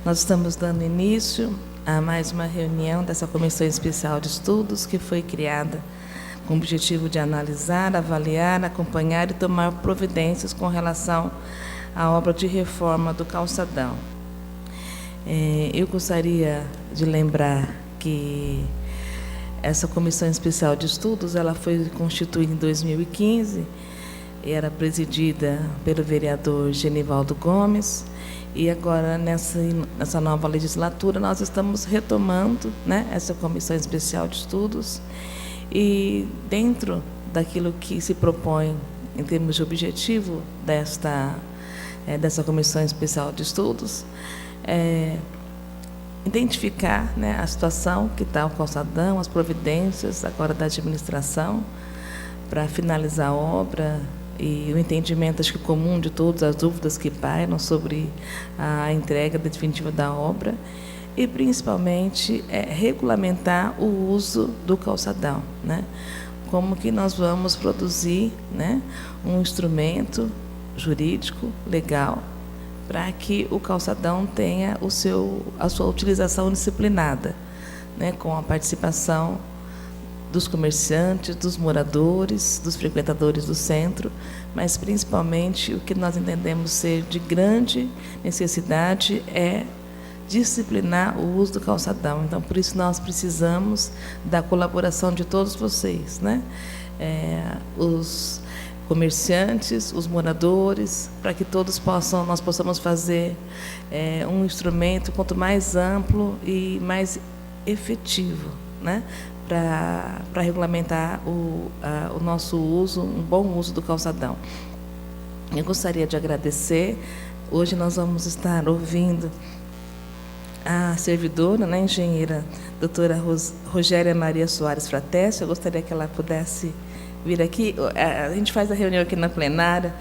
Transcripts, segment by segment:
Nós estamos dando início a mais uma reunião dessa Comissão Especial de Estudos, que foi criada com o objetivo de analisar, avaliar, acompanhar e tomar providências com relação à obra de reforma do calçadão. Eu gostaria de lembrar que essa Comissão Especial de Estudos ela foi constituída em 2015, era presidida pelo vereador Genivaldo Gomes, e agora, nessa nova legislatura, nós estamos retomando, né, essa Comissão Especial de Estudos, e dentro daquilo que se propõe em termos de objetivo dessa Comissão Especial de Estudos, identificar, né, a situação que está o calçadão, as providências agora da administração para finalizar a obra, e o entendimento, acho que comum de todos, as dúvidas que pairam sobre a entrega definitiva da obra, e principalmente regulamentar o uso do calçadão, né? Como que nós vamos produzir, né, um instrumento jurídico, legal, para que o calçadão tenha a sua utilização disciplinada, né, com a participação dos comerciantes, dos moradores, dos frequentadores do centro, mas principalmente o que nós entendemos ser de grande necessidade é disciplinar o uso do calçadão. Então, por isso nós precisamos da colaboração de todos vocês, né? Os comerciantes, os moradores, para que todos nós possamos fazer um instrumento quanto mais amplo e mais efetivo, né, para regulamentar o nosso uso, um bom uso do calçadão. Eu gostaria de agradecer. Hoje nós vamos estar ouvindo a servidora, né, engenheira doutora Rogéria Maria Soares Fratessi. Eu gostaria que ela pudesse vir aqui. A gente faz a reunião aqui na plenária,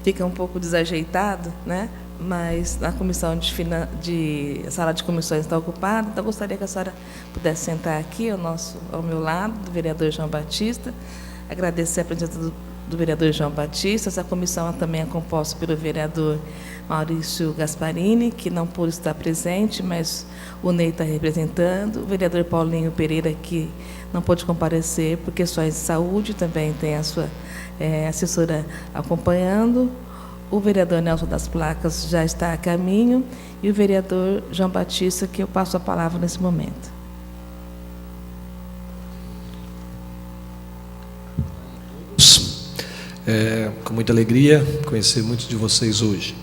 fica um pouco desajeitado, né? Mas a comissão a sala de comissões está ocupada, então eu gostaria que a senhora pudesse sentar aqui ao meu lado, do vereador João Batista. Agradecer a presença do vereador João Batista. Essa comissão também é composta pelo vereador Maurício Gasparini, que não pôde estar presente, mas o Ney está representando. O vereador Paulinho Pereira, que não pôde comparecer por questões de saúde, também tem a sua assessora acompanhando. O vereador Nelson das Placas já está a caminho, e o vereador João Batista, que eu passo a palavra nesse momento. Com muita alegria conhecer muitos de vocês hoje.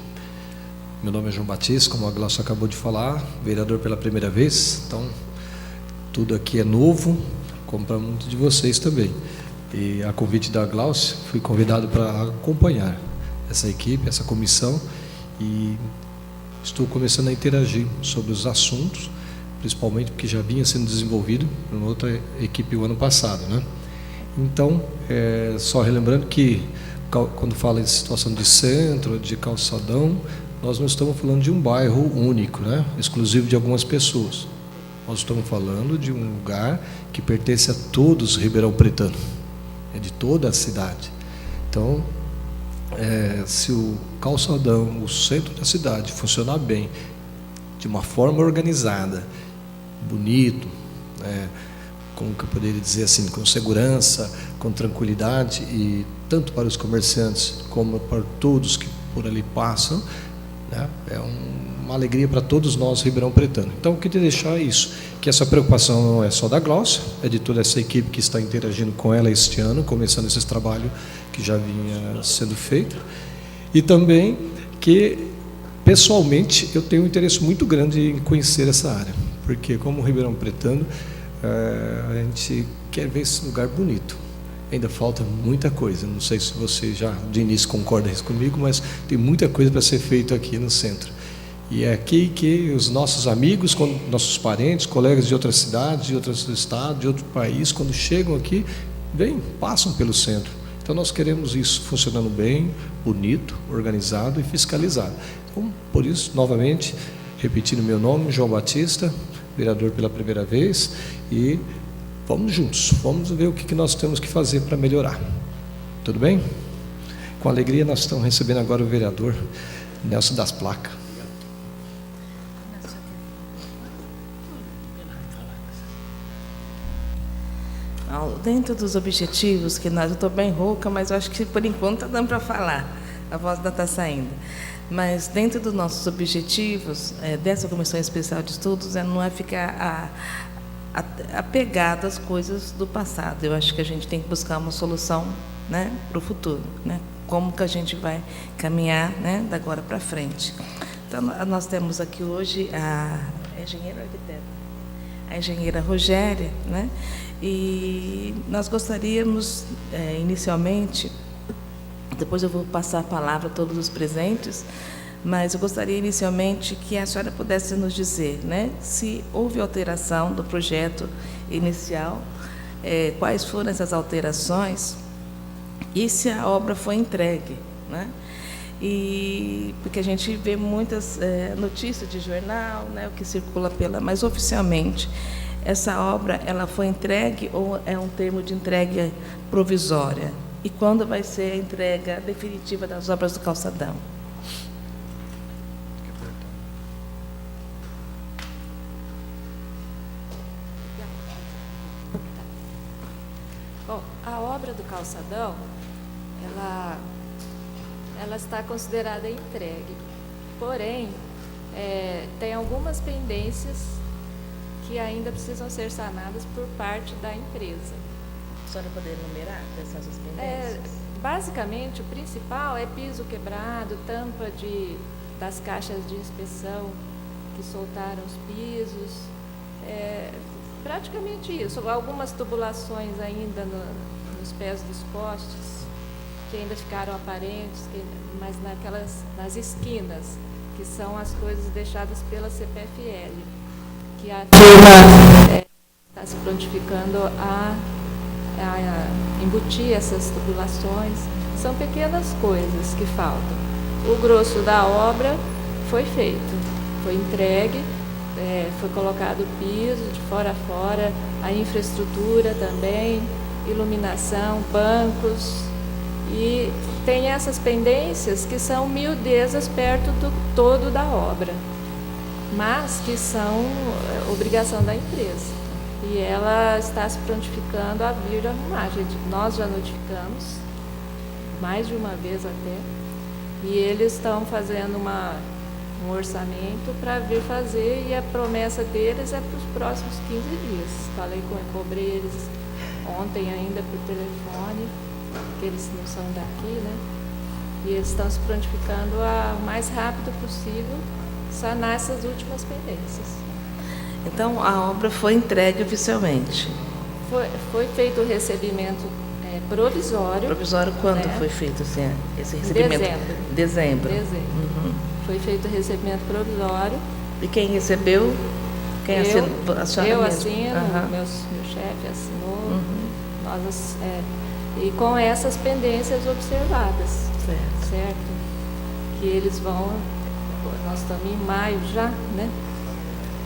Meu nome é João Batista, como a Glaucia acabou de falar, vereador pela primeira vez, então tudo aqui é novo, como para muitos de vocês também. E a convite da Glaucia, fui convidado para acompanhar essa equipe, essa comissão, e estou começando a interagir sobre os assuntos, principalmente porque já vinha sendo desenvolvido por uma outra equipe o ano passado, né? Então, só relembrando que quando fala em situação de centro, de calçadão, nós não estamos falando de um bairro único, né, exclusivo de algumas pessoas. Nós estamos falando de um lugar que pertence a todos Ribeirão Pretano, é de toda a cidade. Então, se o calçadão, o centro da cidade, funcionar bem, de uma forma organizada, bonito, como que eu poderia dizer assim, com segurança, com tranquilidade, e tanto para os comerciantes como para todos que por ali passam, né, é uma alegria para todos nós, Ribeirão Pretano. Então, eu queria deixar isso, que essa preocupação não é só da Glaucia, é de toda essa equipe que está interagindo com ela este ano, começando esse trabalho que já vinha sendo feito, e também que, pessoalmente, eu tenho um interesse muito grande em conhecer essa área, porque, como Ribeirão Pretano, a gente quer ver esse lugar bonito. Ainda falta muita coisa, não sei se você já de início concorda comigo, mas tem muita coisa para ser feito aqui no centro. E é aqui que os nossos amigos, nossos parentes, colegas de outras cidades, de outros estados, de outro país, quando chegam aqui, passam pelo centro. Então nós queremos isso funcionando bem, bonito, organizado e fiscalizado. Então, por isso, novamente, repetindo meu nome, João Batista, vereador pela primeira vez, e vamos juntos, vamos ver o que nós temos que fazer para melhorar. Tudo bem? Com alegria nós estamos recebendo agora o vereador Nelson das Placas. Dentro dos objetivos que nós, eu estou bem rouca, mas eu acho que por enquanto está dando para falar, a voz ainda está saindo. Mas dentro dos nossos objetivos, dessa Comissão Especial de Estudos, não é ficar apegado às coisas do passado. Eu acho que a gente tem que buscar uma solução, né, para o futuro, né? Como que a gente vai caminhar, né, da agora para frente. Então, nós temos aqui hoje a engenheira arquiteta, a engenheira Rogéria, né? E nós gostaríamos, inicialmente, depois eu vou passar a palavra a todos os presentes, mas eu gostaria inicialmente que a senhora pudesse nos dizer, né, se houve alteração do projeto inicial, quais foram essas alterações e se a obra foi entregue, né? E porque a gente vê muitas notícias de jornal, né, o que circula mas oficialmente essa obra ela foi entregue ou é um termo de entrega provisória? E quando vai ser a entrega definitiva das obras do calçadão? Bom, a obra do calçadão, ela está considerada entregue. Porém, tem algumas pendências que ainda precisam ser sanadas por parte da empresa. A senhora poderia enumerar essas pendências? Basicamente, o principal é piso quebrado, tampa das caixas de inspeção que soltaram os pisos, praticamente isso. Algumas tubulações ainda nos pés dos postes, que ainda ficaram aparentes, mas nas esquinas, que são as coisas deixadas pela CPFL, que a firma está se prontificando a embutir essas tubulações. São pequenas coisas que faltam. O grosso da obra foi feito, foi entregue, foi colocado o piso de fora a fora, a infraestrutura também, iluminação, bancos, e tem essas pendências que são miudezas perto do todo da obra, mas que são obrigação da empresa. E ela está se prontificando a vir arrumar. Nós já notificamos, mais de uma vez até, e eles estão fazendo um orçamento para vir fazer, e a promessa deles é para os próximos 15 dias. Cobrei eles ontem ainda por telefone, que eles não são daqui, né? E eles estão se prontificando o mais rápido possível sanar essas últimas pendências. Então, a obra foi entregue oficialmente? Foi feito o recebimento provisório. Provisório quando, né? Foi feito assim, esse recebimento? Dezembro. Uhum. Foi feito o recebimento provisório. E quem recebeu? Quem assinou? A senhora eu mesmo? Assino, uhum. meu chefe assinou. Uhum. E com essas pendências observadas. Certo? Que eles nós estamos em maio já, né?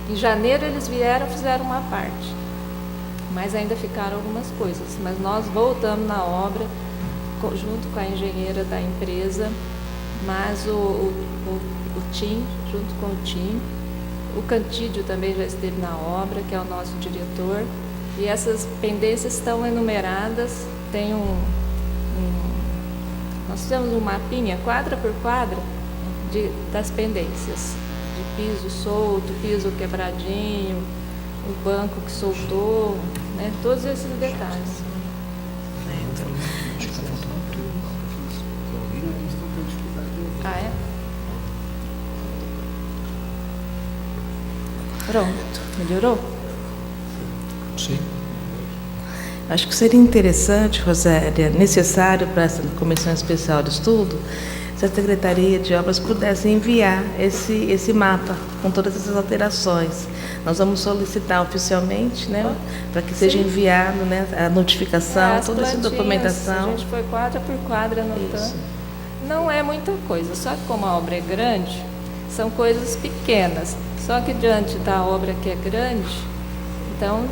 Em janeiro eles fizeram uma parte, mas ainda ficaram algumas coisas. Mas nós voltamos na obra, junto com a engenheira da empresa, mas o TIM, junto com o TIM, o Cantídio também já esteve na obra, que é o nosso diretor, e essas pendências estão enumeradas. Tem nós temos um mapinha, quadra por quadra, das pendências. De piso solto, piso quebradinho, o banco que soltou, né? Todos esses detalhes. Ah, é? Pronto, melhorou? Sim. Acho que seria interessante, Rosélia, necessário para essa Comissão Especial de Estudo, se a Secretaria de Obras pudesse enviar esse mapa com todas essas alterações. Nós vamos solicitar oficialmente, né, para que seja enviado, né, a notificação, toda essa documentação. A gente foi quadra por quadra anotando. Isso. Não é muita coisa, só que como a obra é grande, são coisas pequenas. Só que diante da obra que é grande, então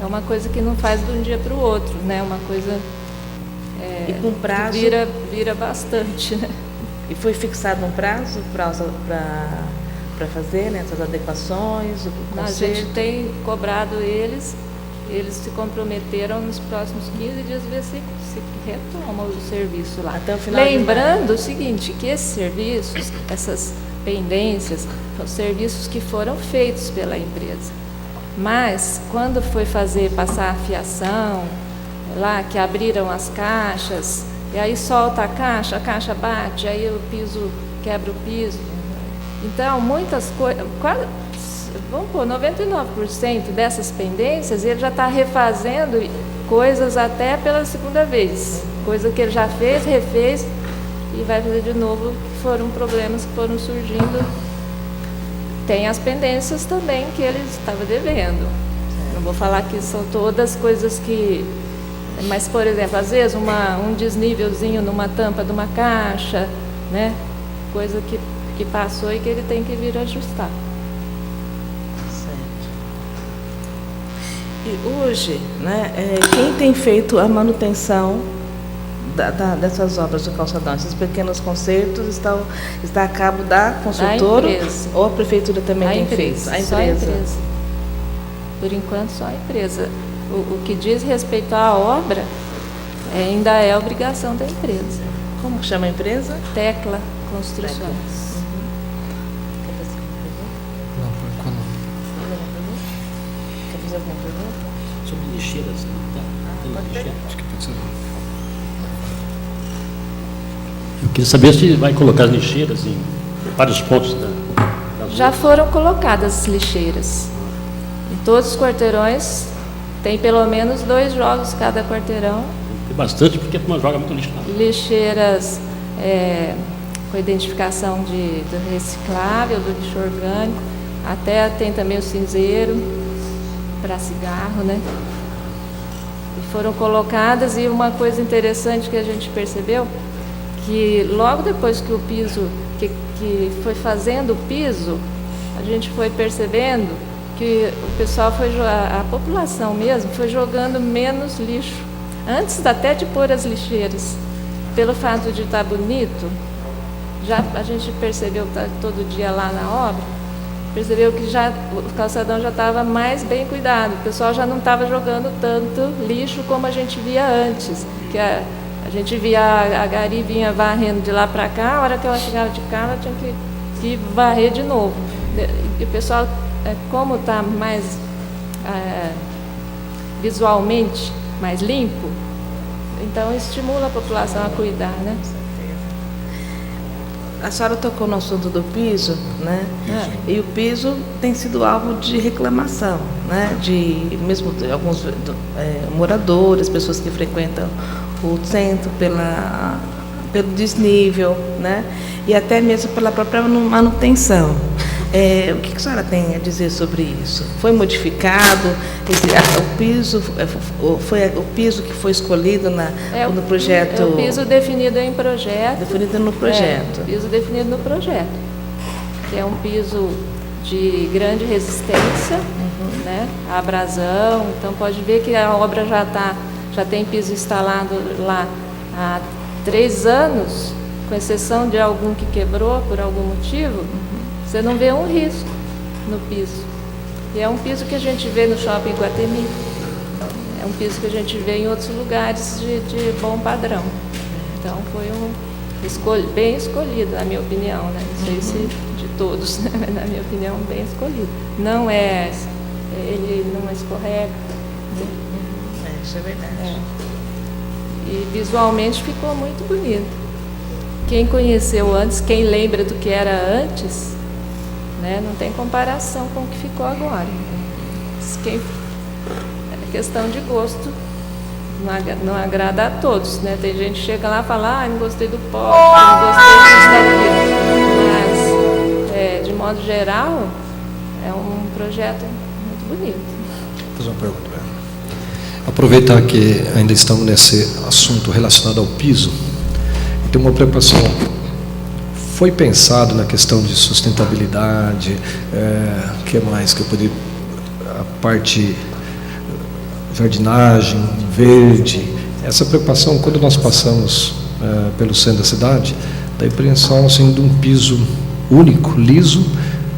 é uma coisa que não faz de um dia para o outro, né? Uma coisa e com prazo vira bastante, né? E foi fixado um prazo para fazer, né, essas adequações, o conserto? A gente tem cobrado eles eles se comprometeram nos próximos 15 dias ver se retoma o serviço lá. Até o final Lembrando o seguinte, que esses serviços, essas pendências, são serviços que foram feitos pela empresa. Mas, quando foi passar a fiação, lá que abriram as caixas, e aí solta a caixa bate, aí o piso quebra o piso. Então, muitas coisas, vamos pôr, 99% dessas pendências, ele já está refazendo coisas até pela segunda vez. Coisa que ele já fez, refez e vai fazer de novo, que foram problemas que foram surgindo. Tem as pendências também que ele estava devendo. Não vou falar que são todas coisas que... Mas, por exemplo, às vezes um desnívelzinho numa tampa de uma caixa, né? Coisa que passou e que ele tem que vir ajustar. Certo. E hoje, né, quem tem feito a manutenção dessas obras do calçadão? Esses pequenos consertos está a cabo da construtora ou a prefeitura também tem feito? A empresa. Só a empresa. Por enquanto, só a empresa. O que diz respeito à obra ainda é obrigação da empresa. Como chama a empresa? Tecla Construções. Quer fazer alguma pergunta? Sobre lixeiras, Acho que pode ser. Eu queria saber se vai colocar as lixeiras em vários pontos das Já ruas. foram colocadas as lixeiras. Em todos os quarteirões tem pelo menos 2 jogos cada quarteirão. Tem bastante, porque a turma joga muito lixo lá. Lixeiras com identificação do reciclável, do lixo orgânico. Até tem também o cinzeiro para cigarro, né? E foram colocadas, e uma coisa interessante que a gente percebeu, que logo depois que o piso, que foi fazendo o piso, a gente foi percebendo que o pessoal a população mesmo foi jogando menos lixo, antes até de pôr as lixeiras. Pelo fato de estar bonito, a gente percebeu que todo dia lá na obra, percebeu que o calçadão já estava mais bem cuidado, o pessoal já não estava jogando tanto lixo como a gente via antes, que a gente via a Gari vinha varrendo de lá para cá, a hora que ela chegava de cá, ela tinha que varrer de novo. E o pessoal, como está mais visualmente mais limpo, então estimula a população a cuidar, né? A senhora tocou no assunto do piso, né? E o piso tem sido alvo de reclamação, né? Mesmo de alguns moradores, pessoas que frequentam o centro pelo desnível, né? E até mesmo pela própria manutenção. O que a senhora tem a dizer sobre isso? Foi modificado? O piso foi o piso que foi escolhido no projeto? É o piso definido em projeto. Definido no projeto. Piso definido no projeto. Que é um piso de grande resistência, né? A abrasão. Então pode ver que a obra já tem piso instalado lá há 3 anos, com exceção de algum que quebrou por algum motivo. Você não vê um risco no piso. E é um piso que a gente vê no Shopping Iguatemi. É um piso que a gente vê em outros lugares de bom padrão. Então foi bem escolhido, na minha opinião, né? Não sei se de todos, né? Mas na minha opinião, bem escolhido. Ele não escorrega. Isso é verdade. E visualmente ficou muito bonito. Quem conheceu antes, quem lembra do que era antes, né, não tem comparação com o que ficou agora. É questão de gosto, não agrada a todos, né? Tem gente que chega lá e fala, não gostei do poste, não gostei disso, daquilo. Mas, de modo geral, é um projeto muito bonito. Vou fazer uma pergunta para ela. Aproveitar que ainda estamos nesse assunto relacionado ao piso, tem uma preocupação. Foi pensado na questão de sustentabilidade, o que mais que eu poderia, a parte jardinagem, verde, essa preocupação quando nós passamos pelo centro da cidade, da apreensão assim, de um piso único, liso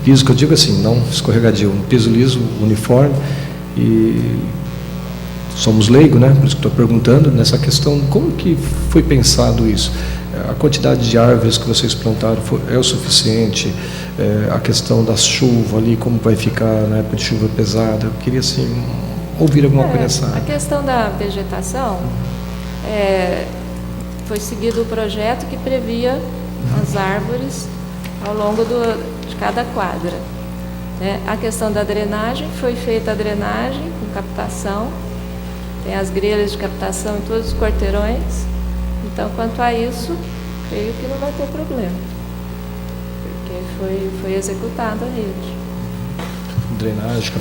que eu digo assim, não escorregadio, um piso liso, uniforme, e somos leigos, né? Por isso que estou perguntando nessa questão, como que foi pensado isso? A quantidade de árvores que vocês plantaram é o suficiente? A questão da chuva ali, como vai ficar na época de chuva pesada? Eu queria, assim, ouvir alguma coisa nessa área. A questão da vegetação, foi seguido o projeto que previa as árvores ao longo de cada quadra. A questão da drenagem, foi feita a drenagem com captação, tem as grelhas de captação em todos os quarteirões. Então, quanto a isso, creio que não vai ter problema, porque foi executada a rede. Drenagem,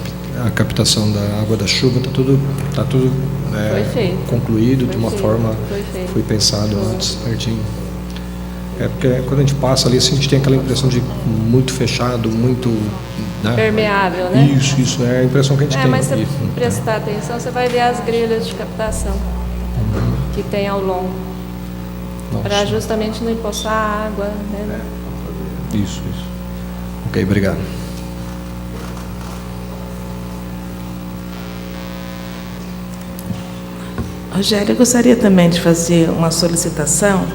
a captação da água da chuva, está tudo foi feito. Concluído Foi de uma feito. forma foi pensado antes, certinho. Porque quando a gente passa ali, assim, a gente tem aquela impressão de muito fechado, muito, né? Permeável, né? Isso é a impressão que a gente tem. Mas se você prestar atenção, você vai ver as grelhas de captação que tem ao longo, para justamente não empoçar a água, né? Isso. Ok, obrigado. Rogério, eu gostaria também de fazer uma solicitação,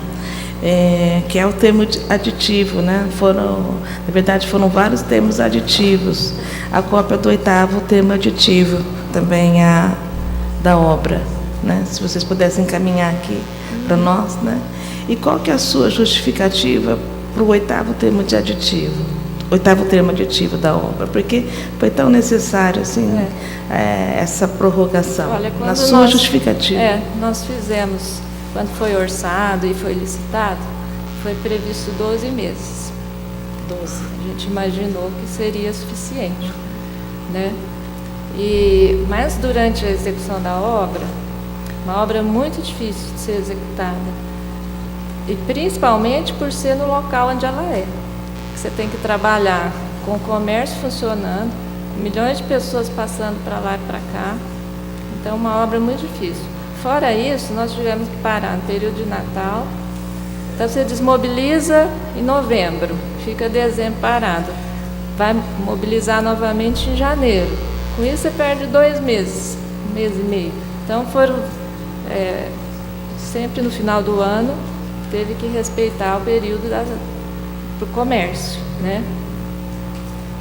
que é o termo aditivo, né? Na verdade, foram vários termos aditivos. A cópia do 8º termo aditivo, também da obra, né? Se vocês pudessem encaminhar aqui para nós, né? E qual que é a sua justificativa para o 8º termo de aditivo? 8º termo aditivo da obra, porque foi tão necessário assim, essa prorrogação. Olha, na sua justificativa. Nós fizemos, quando foi orçado e foi licitado, foi previsto 12 meses. 12. A gente imaginou que seria suficiente, né? Mas durante a execução da obra, uma obra muito difícil de ser executada, e principalmente por ser no local onde ela é. Você tem que trabalhar com o comércio funcionando, com milhões de pessoas passando para lá e para cá. Então, uma obra muito difícil. Fora isso, nós tivemos que parar no período de Natal. Então, você desmobiliza em novembro, fica dezembro parado. Vai mobilizar novamente em janeiro. Com isso, você perde 2 meses, 1 mês e meio. Então, foram sempre no final do ano, teve que respeitar o período para o comércio, né?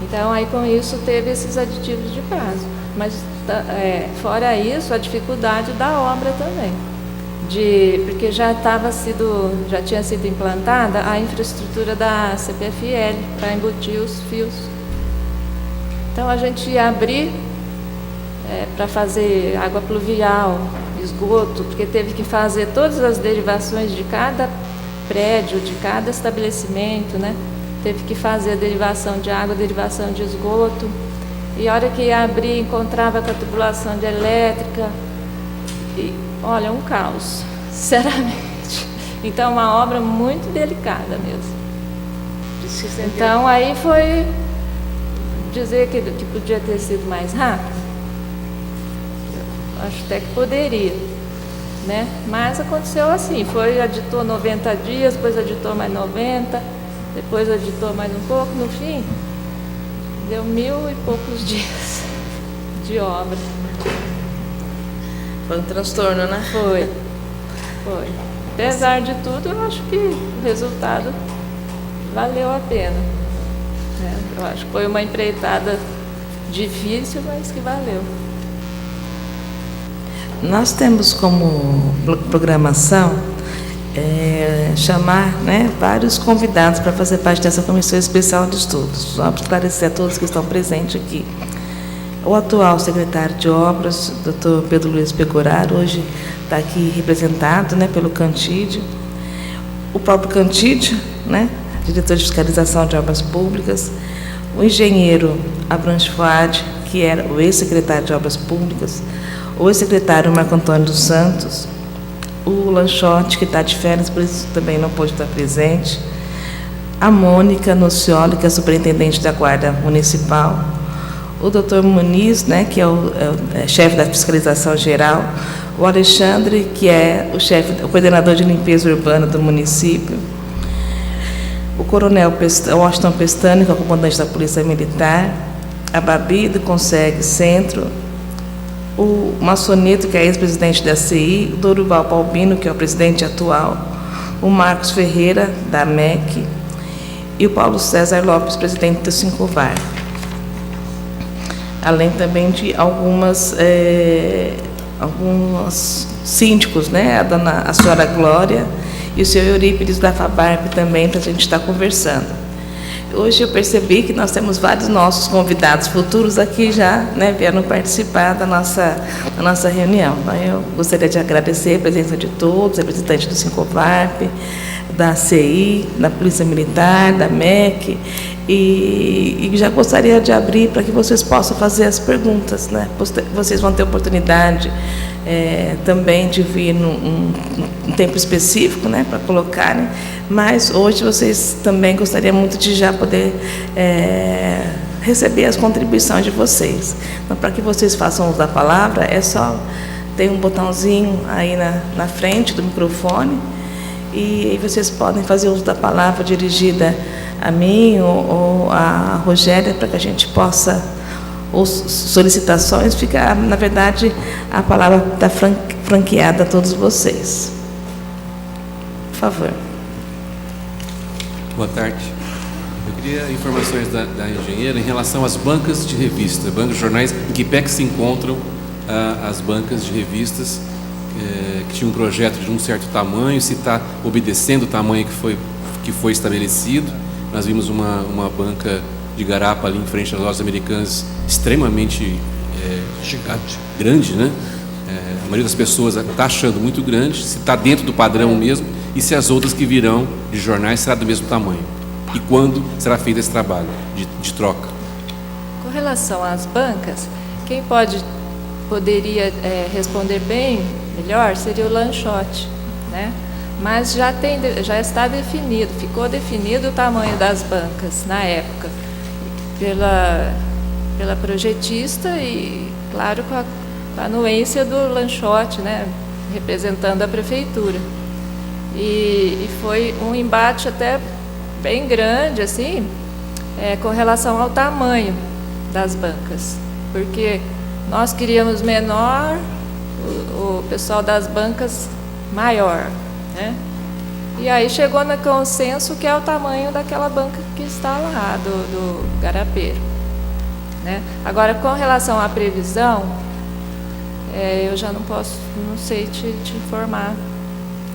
Então, aí com isso teve esses aditivos de prazo. Mas, fora isso, a dificuldade da obra também. Porque já tinha sido implantada a infraestrutura da CPFL para embutir os fios. Então, a gente ia abrir para fazer água pluvial, esgoto, porque teve que fazer todas as derivações de cada prédio, de cada estabelecimento, né? Teve que fazer a derivação de água, a derivação de esgoto. E a hora que ia abrir, encontrava com a tubulação de elétrica. E, olha, um caos, sinceramente. Então, uma obra muito delicada mesmo. Então, aí foi dizer que podia ter sido mais rápido. Acho até que poderia, né? Mas aconteceu assim, aditou 90 dias, depois aditou mais 90, depois aditou mais um pouco, no fim, deu 1000 e poucos dias de obra. Foi um transtorno, né? Foi. Apesar de tudo, eu acho que o resultado valeu a pena. Eu acho que foi uma empreitada difícil, mas que valeu. Nós temos como programação chamar, né, vários convidados para fazer parte dessa comissão especial de estudos. Só para esclarecer a todos que estão presentes aqui. O atual secretário de Obras, Dr. Pedro Luiz Pegoraro, hoje está aqui representado, né, pelo Cantídio. O próprio Cantídio, né, diretor de fiscalização de obras públicas. O engenheiro Abrantes Fuad, que era o ex-secretário de Obras Públicas. O ex-secretário Marco Antônio dos Santos, o Lanchotti, que está de férias, por isso também não pôde estar presente, a Mônica Nocioli, que é a superintendente da Guarda Municipal, o doutor Muniz, né, que é o chefe da fiscalização geral, o Alexandre, que é o coordenador de limpeza urbana do município, o coronel Washington Pestana, que é o comandante da Polícia Militar, a Babi, do Conseg Centro, o Massoneto, que é ex-presidente da CI, o Dorival Balbino, que é o presidente atual, o Marcos Ferreira, da MEC, e o Paulo César Lopes, presidente do Sincovar. Além também de alguns síndicos, né? A senhora Glória e o senhor Eurípides da FABARP também, para a gente estar conversando. Hoje eu percebi que nós temos vários nossos convidados futuros aqui já, né, vieram participar da nossa reunião. Então, eu gostaria de agradecer a presença de todos, representantes do Sincovarp, da CI, da Polícia Militar, da MEC, e já gostaria de abrir para que vocês possam fazer as perguntas, né? Vocês vão ter oportunidade também de vir num tempo específico, né, para colocarem, mas hoje vocês também gostariam muito de já poder receber as contribuições de vocês. Então, para que vocês façam uso da palavra, tem um botãozinho aí na frente do microfone, e vocês podem fazer uso da palavra dirigida a mim ou a Rogéria, para que a gente possa, ou solicitações, fica, na verdade, a palavra está franqueada a todos vocês. Por favor. Boa tarde. Eu queria informações da engenheira em relação às bancas de revista, bancas de jornais, em que pé que se encontram as bancas de revistas que tinham um projeto de um certo tamanho, se está obedecendo o tamanho que foi estabelecido. Nós vimos uma banca de garapa ali em frente às lojas americanas, extremamente gigante, grande, né? A maioria das pessoas está achando muito grande, se está dentro do padrão mesmo, e se as outras que virão de jornais será do mesmo tamanho. E quando será feito esse trabalho de troca? Com relação às bancas, quem poderia responder bem, melhor, seria o Lanchotte, né? Mas já está definido, ficou definido o tamanho das bancas na época, pela projetista e, claro, com a anuência do Lanchotte, né, representando a prefeitura. E foi um embate até bem grande, assim, com relação ao tamanho das bancas, porque nós queríamos menor, o pessoal das bancas maior, né? E aí chegou no consenso que é o tamanho daquela banca que está lá, do garapeiro, né? Agora, com relação à previsão, eu já não sei te informar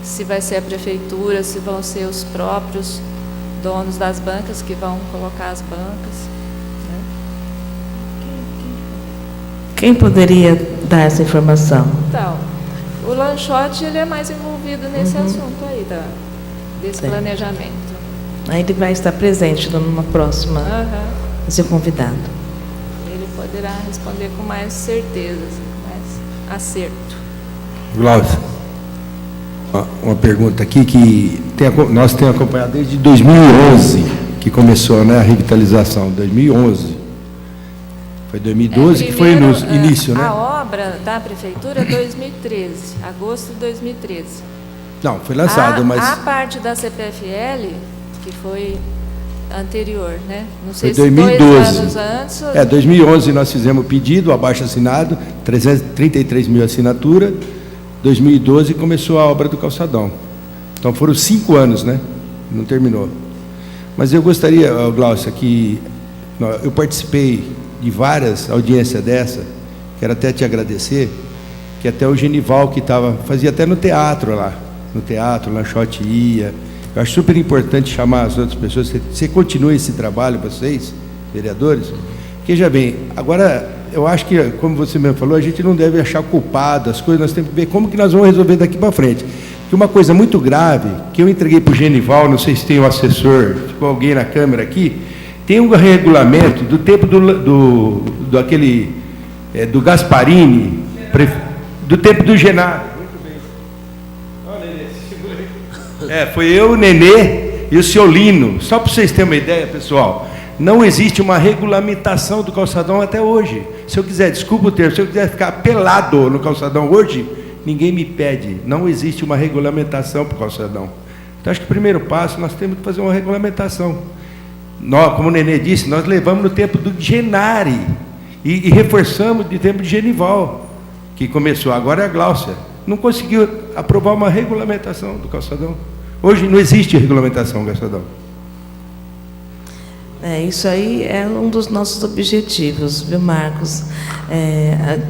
se vai ser a prefeitura, se vão ser os próprios donos das bancas que vão colocar as bancas, né? Quem poderia dar essa informação? Então, o Lanchotte, ele é mais envolvido nesse assunto aí, desse planejamento. Aí ele vai estar presente numa próxima, ser convidado. Ele poderá responder com mais certeza, mais acerto. Glaucio, uma pergunta aqui que nós temos acompanhado desde 2011, que começou, né, a revitalização, 2011. Foi 2012 que foi o início, né? A obra da prefeitura é 2013, agosto de 2013. Não, foi lançado, mas... A parte da CPFL, que foi anterior, né? Não sei foi se 2012. 2 anos antes... 2011 nós fizemos o pedido, abaixo assinado, 333 mil assinaturas. 2012 começou a obra do calçadão. Então foram 5 anos, né? Não terminou. Mas eu gostaria, Glaucio, que eu participei de várias audiências dessa, quero até te agradecer, que até o Genival, que fazia até no teatro lá, Lanchotte ia. Eu acho super importante chamar as outras pessoas, você continua esse trabalho, vocês, vereadores, porque já bem, agora, eu acho que, como você mesmo falou, a gente não deve achar culpado as coisas, nós temos que ver como que nós vamos resolver daqui para frente. Que uma coisa muito grave, que eu entreguei para o Genival, não sei se tem um assessor, ficou alguém na câmera aqui, tem um regulamento do tempo do Gasparini, do tempo do Genaro. Muito bem. Olha, Nenê, segura aí. Foi eu, o Nenê e o seu Lino. Só para vocês terem uma ideia, pessoal, não existe uma regulamentação do calçadão até hoje. Se eu quiser, desculpa o termo, se eu quiser ficar pelado no calçadão hoje, ninguém me pede. Não existe uma regulamentação para o calçadão. Então, acho que o primeiro passo, nós temos que fazer uma regulamentação. Nós, como o Nenê disse, nós levamos no tempo do Genari e reforçamos no tempo de Genival. que começou, agora é a Gláucia, não conseguiu aprovar uma regulamentação do calçadão. Hoje não existe regulamentação do calçadão. Isso aí é um dos nossos objetivos, viu, Marcos?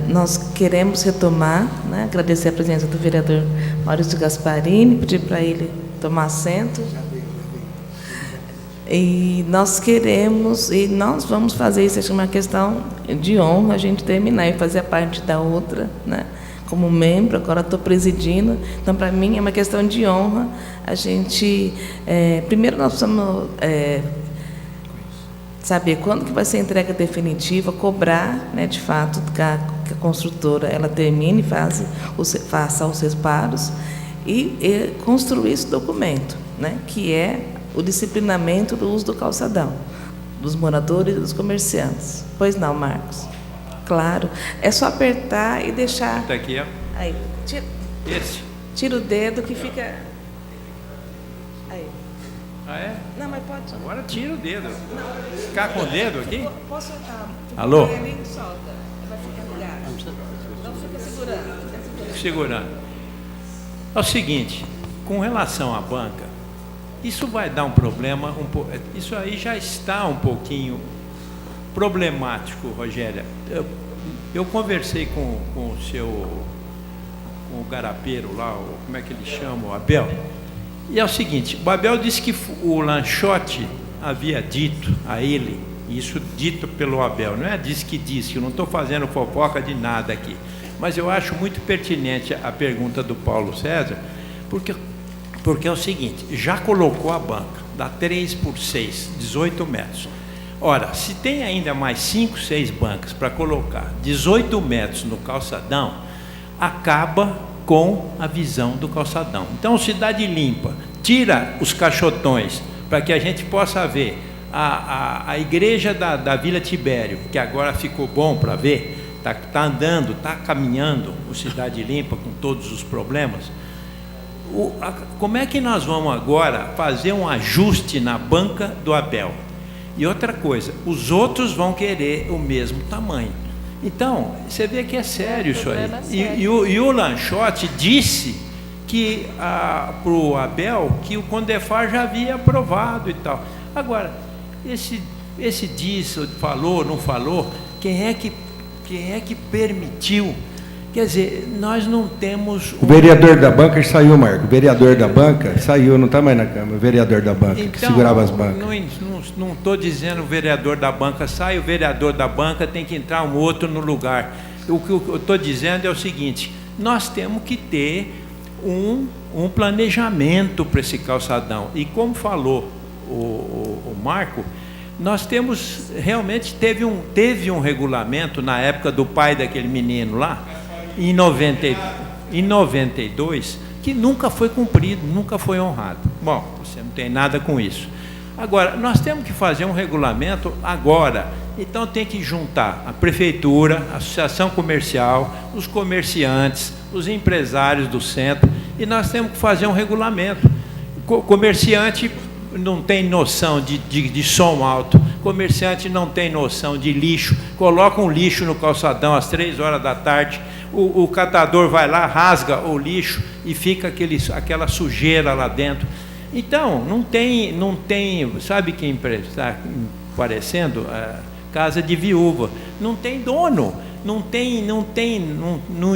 Nós queremos retomar, né, agradecer a presença do vereador Maurício Gasparini, pedir para ele tomar assento. E nós queremos, e nós vamos fazer isso, é uma questão de honra, a gente terminar e fazer a parte da outra, né? Como membro, agora estou presidindo, então para mim é uma questão de honra. A gente, primeiro nós precisamos saber quando que vai ser a entrega definitiva, cobrar, né, de fato, que a construtora ela termine, faça os reparos e construir esse documento, né, que é o disciplinamento do uso do calçadão, dos moradores e dos comerciantes. Pois não, Marcos? Claro. É só apertar e deixar... Está aqui, ó. Aí, tira o dedo que fica... Aí. Ah, é? Não, mas pode... Agora tira o dedo. Ficar com o dedo aqui? Posso soltar? Alô? Ele solta. Vai ficar ligado. Não fica segurando. Segurando. É o seguinte, com relação à banca, isso vai dar um problema, isso aí já está um pouquinho problemático, Rogéria. Eu conversei com o com o garapeiro lá, como é que ele chama, o Abel, e é o seguinte, o Abel disse que o Lanchotti havia dito a ele, isso dito pelo Abel, não é disse, eu não estou fazendo fofoca de nada aqui, mas eu acho muito pertinente a pergunta do Paulo César, porque é o seguinte, já colocou a banca, dá 3 por 6, 18 metros. Ora, se tem ainda mais 5, 6 bancas para colocar 18 metros no calçadão, acaba com a visão do calçadão. Então, Cidade Limpa, tira os caixotões para que a gente possa ver a igreja da Vila Tibério, que agora ficou bom para ver, está andando, está caminhando o Cidade Limpa com todos os problemas. Como é que nós vamos agora fazer um ajuste na banca do Abel? E outra coisa, os outros vão querer o mesmo tamanho. Então, você vê que é sério isso aí. E o Lanchotti disse que para o Abel que o Condefar já havia aprovado e tal. Agora, esse disse, falou, não falou, quem é que permitiu? Quer dizer, nós não temos... O vereador da banca saiu, Marco. O vereador da banca saiu, não está mais na Câmara. O vereador da banca, então, que segurava as bancas. Não estou dizendo o vereador da banca sai, o vereador da banca tem que entrar um outro no lugar. O que eu estou dizendo é o seguinte, nós temos que ter um planejamento para esse calçadão. E como falou o Marco, nós temos, realmente teve um regulamento na época do pai daquele menino lá, em 92, que nunca foi cumprido, nunca foi honrado. Bom, você não tem nada com isso. Agora, nós temos que fazer um regulamento agora. Então tem que juntar a prefeitura, a associação comercial, os comerciantes, os empresários do centro, e nós temos que fazer um regulamento. Comerciante não tem noção de som alto, comerciante não tem noção de lixo, coloca um lixo no calçadão às 3 horas da tarde, o catador vai lá, rasga o lixo e fica aquela sujeira lá dentro. Então, não tem, sabe quem está parecendo? Casa de viúva, não tem dono, não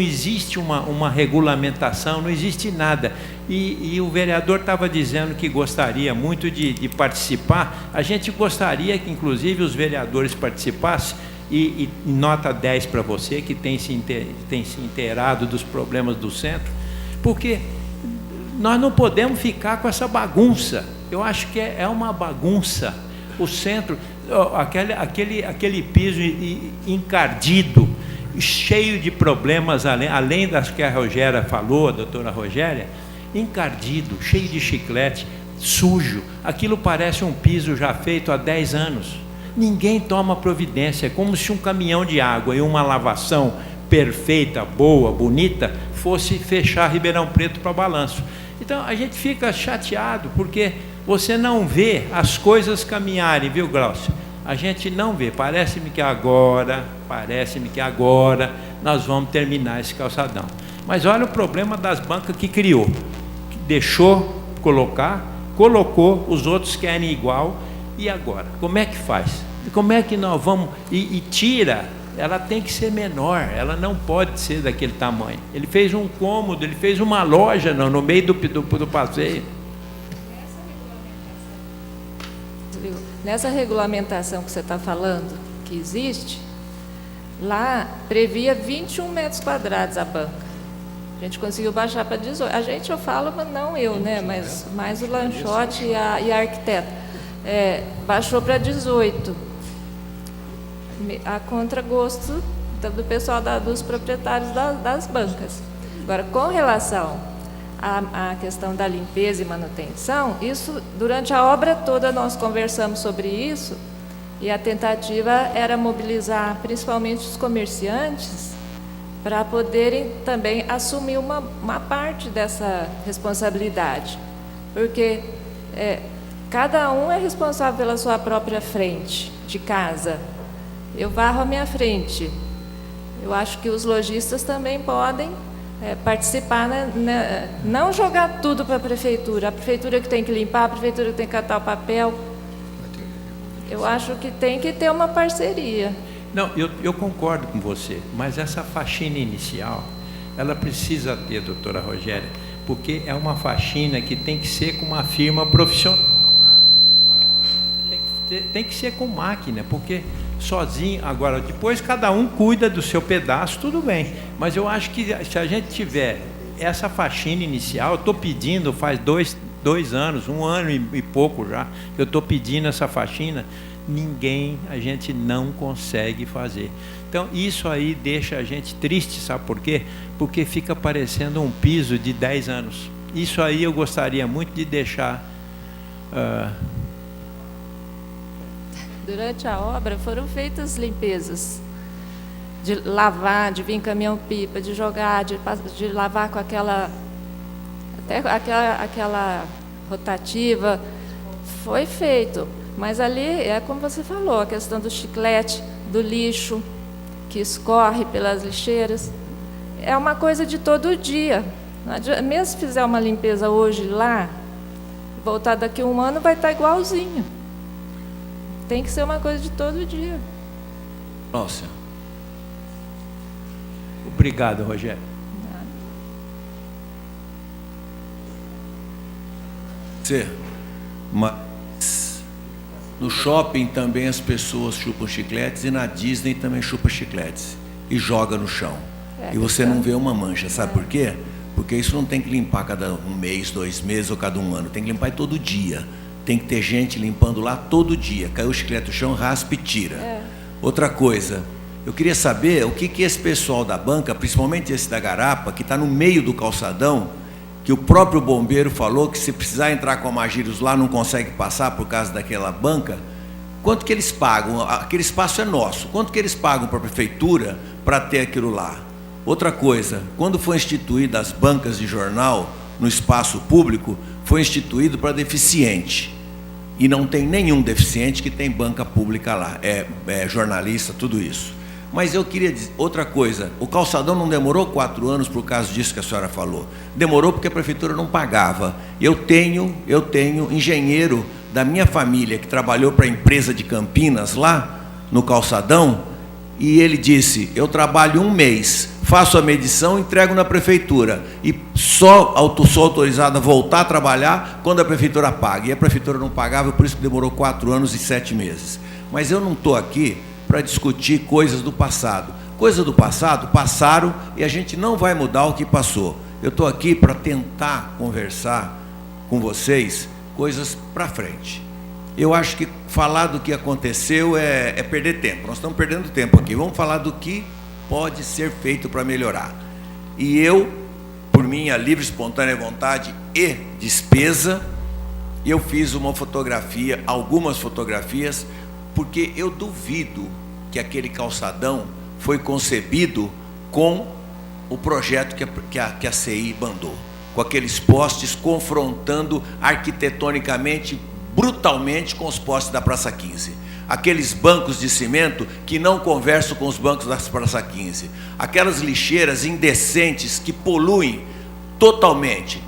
existe uma regulamentação, não existe nada. E o vereador estava dizendo que gostaria muito de participar. A gente gostaria que, inclusive, os vereadores participassem. E nota 10 para você, que tem se inteirado dos problemas do centro, porque nós não podemos ficar com essa bagunça. Eu acho que é uma bagunça. O centro, aquele piso encardido, cheio de problemas, além das que a Rogéria falou, a doutora Rogéria, encardido, cheio de chiclete, sujo. Aquilo parece um piso já feito há 10 anos. Ninguém toma providência, é como se um caminhão de água e uma lavação perfeita, boa, bonita, fosse fechar Ribeirão Preto para balanço. Então, a gente fica chateado, porque você não vê as coisas caminharem, viu, Glaucio? A gente não vê, parece-me que agora, nós vamos terminar esse calçadão. Mas olha o problema das bancas que criou, que deixou colocar, colocou, os outros querem igual, e agora? Como é que faz? Como é que nós vamos... E tira, ela tem que ser menor, ela não pode ser daquele tamanho. Ele fez um cômodo, ele fez uma loja no meio do passeio. Nessa regulamentação que você está falando, que existe, lá previa 21 metros quadrados a banca. A gente conseguiu baixar para 18. A gente, eu falo, mas não eu, né? Mas mais o Lanchotti e a arquiteta. Baixou para 18. A contragosto do pessoal, dos proprietários das bancas. Agora, com relação à questão da limpeza e manutenção, isso, durante a obra toda, nós conversamos sobre isso, e a tentativa era mobilizar principalmente os comerciantes para poderem também assumir uma parte dessa responsabilidade, porque cada um é responsável pela sua própria frente de casa. Eu varro a minha frente. Eu acho que os lojistas também podem participar, né? Não jogar tudo para a prefeitura que tem que limpar, a prefeitura que tem que catar o papel. Eu acho que tem que ter uma parceria. Não, eu concordo com você, mas essa faxina inicial, ela precisa ter, doutora Rogéria, porque é uma faxina que tem que ser com uma firma profissional. Tem que ser com máquina, porque sozinho, agora, depois cada um cuida do seu pedaço, tudo bem. Mas eu acho que se a gente tiver essa faxina inicial, eu estou pedindo, faz dois anos, 1 ano e pouco já, eu estou pedindo essa faxina, a gente não consegue fazer. Então, isso aí deixa a gente triste, sabe por quê? Porque fica parecendo um piso de 10 anos. Isso aí eu gostaria muito de deixar... Durante a obra foram feitas limpezas, de lavar, de vir caminhão-pipa, de jogar, de lavar com aquela rotativa, foi feito. Mas ali, é como você falou, a questão do chiclete, do lixo, que escorre pelas lixeiras, é uma coisa de todo dia. Mesmo se fizer uma limpeza hoje lá, voltar daqui a 1 ano, vai estar igualzinho. Tem que ser uma coisa de todo dia. Nossa. Obrigado, Rogério. Mas no shopping também as pessoas chupam chicletes, e na Disney também chupam chicletes e joga no chão. E você não vê uma mancha, sabe por quê? Porque isso não tem que limpar cada 1 mês, 2 meses ou cada 1 ano, tem que limpar todo dia. Tem que ter gente limpando lá todo dia. Caiu o chiclete no chão, raspa e tira. Outra coisa, eu queria saber o que esse pessoal da banca, principalmente esse da Garapa, que está no meio do calçadão, que o próprio bombeiro falou que se precisar entrar com a Magírios lá não consegue passar por causa daquela banca, quanto que eles pagam? Aquele espaço é nosso. Quanto que eles pagam para a prefeitura para ter aquilo lá? Outra coisa, quando foi instituída as bancas de jornal no espaço público, foi instituído para deficiente. E não tem nenhum deficiente que tem banca pública lá. É jornalista, tudo isso. Mas eu queria dizer outra coisa. O calçadão não demorou 4 anos por causa disso que a senhora falou. Demorou porque a prefeitura não pagava. Eu tenho engenheiro da minha família que trabalhou para a empresa de Campinas lá no calçadão, e ele disse: eu trabalho 1 mês, faço a medição, entrego na prefeitura e sou autorizado a voltar a trabalhar quando a prefeitura paga. E a prefeitura não pagava, por isso que demorou 4 anos e 7 meses. Mas eu não estou aqui para discutir coisas do passado. Coisas do passado passaram e a gente não vai mudar o que passou. Eu estou aqui para tentar conversar com vocês coisas para frente. Eu acho que falar do que aconteceu é perder tempo. Nós estamos perdendo tempo aqui. Vamos falar do que pode ser feito para melhorar. E eu, por minha livre, espontânea vontade e despesa, eu fiz uma fotografia, algumas fotografias, porque eu duvido que aquele calçadão foi concebido com o projeto que a CI mandou, com aqueles postes confrontando arquitetonicamente, brutalmente, com os postes da Praça 15. aqueles bancos de cimento que não conversam com os bancos da Praça 15, aquelas lixeiras indecentes que poluem totalmente.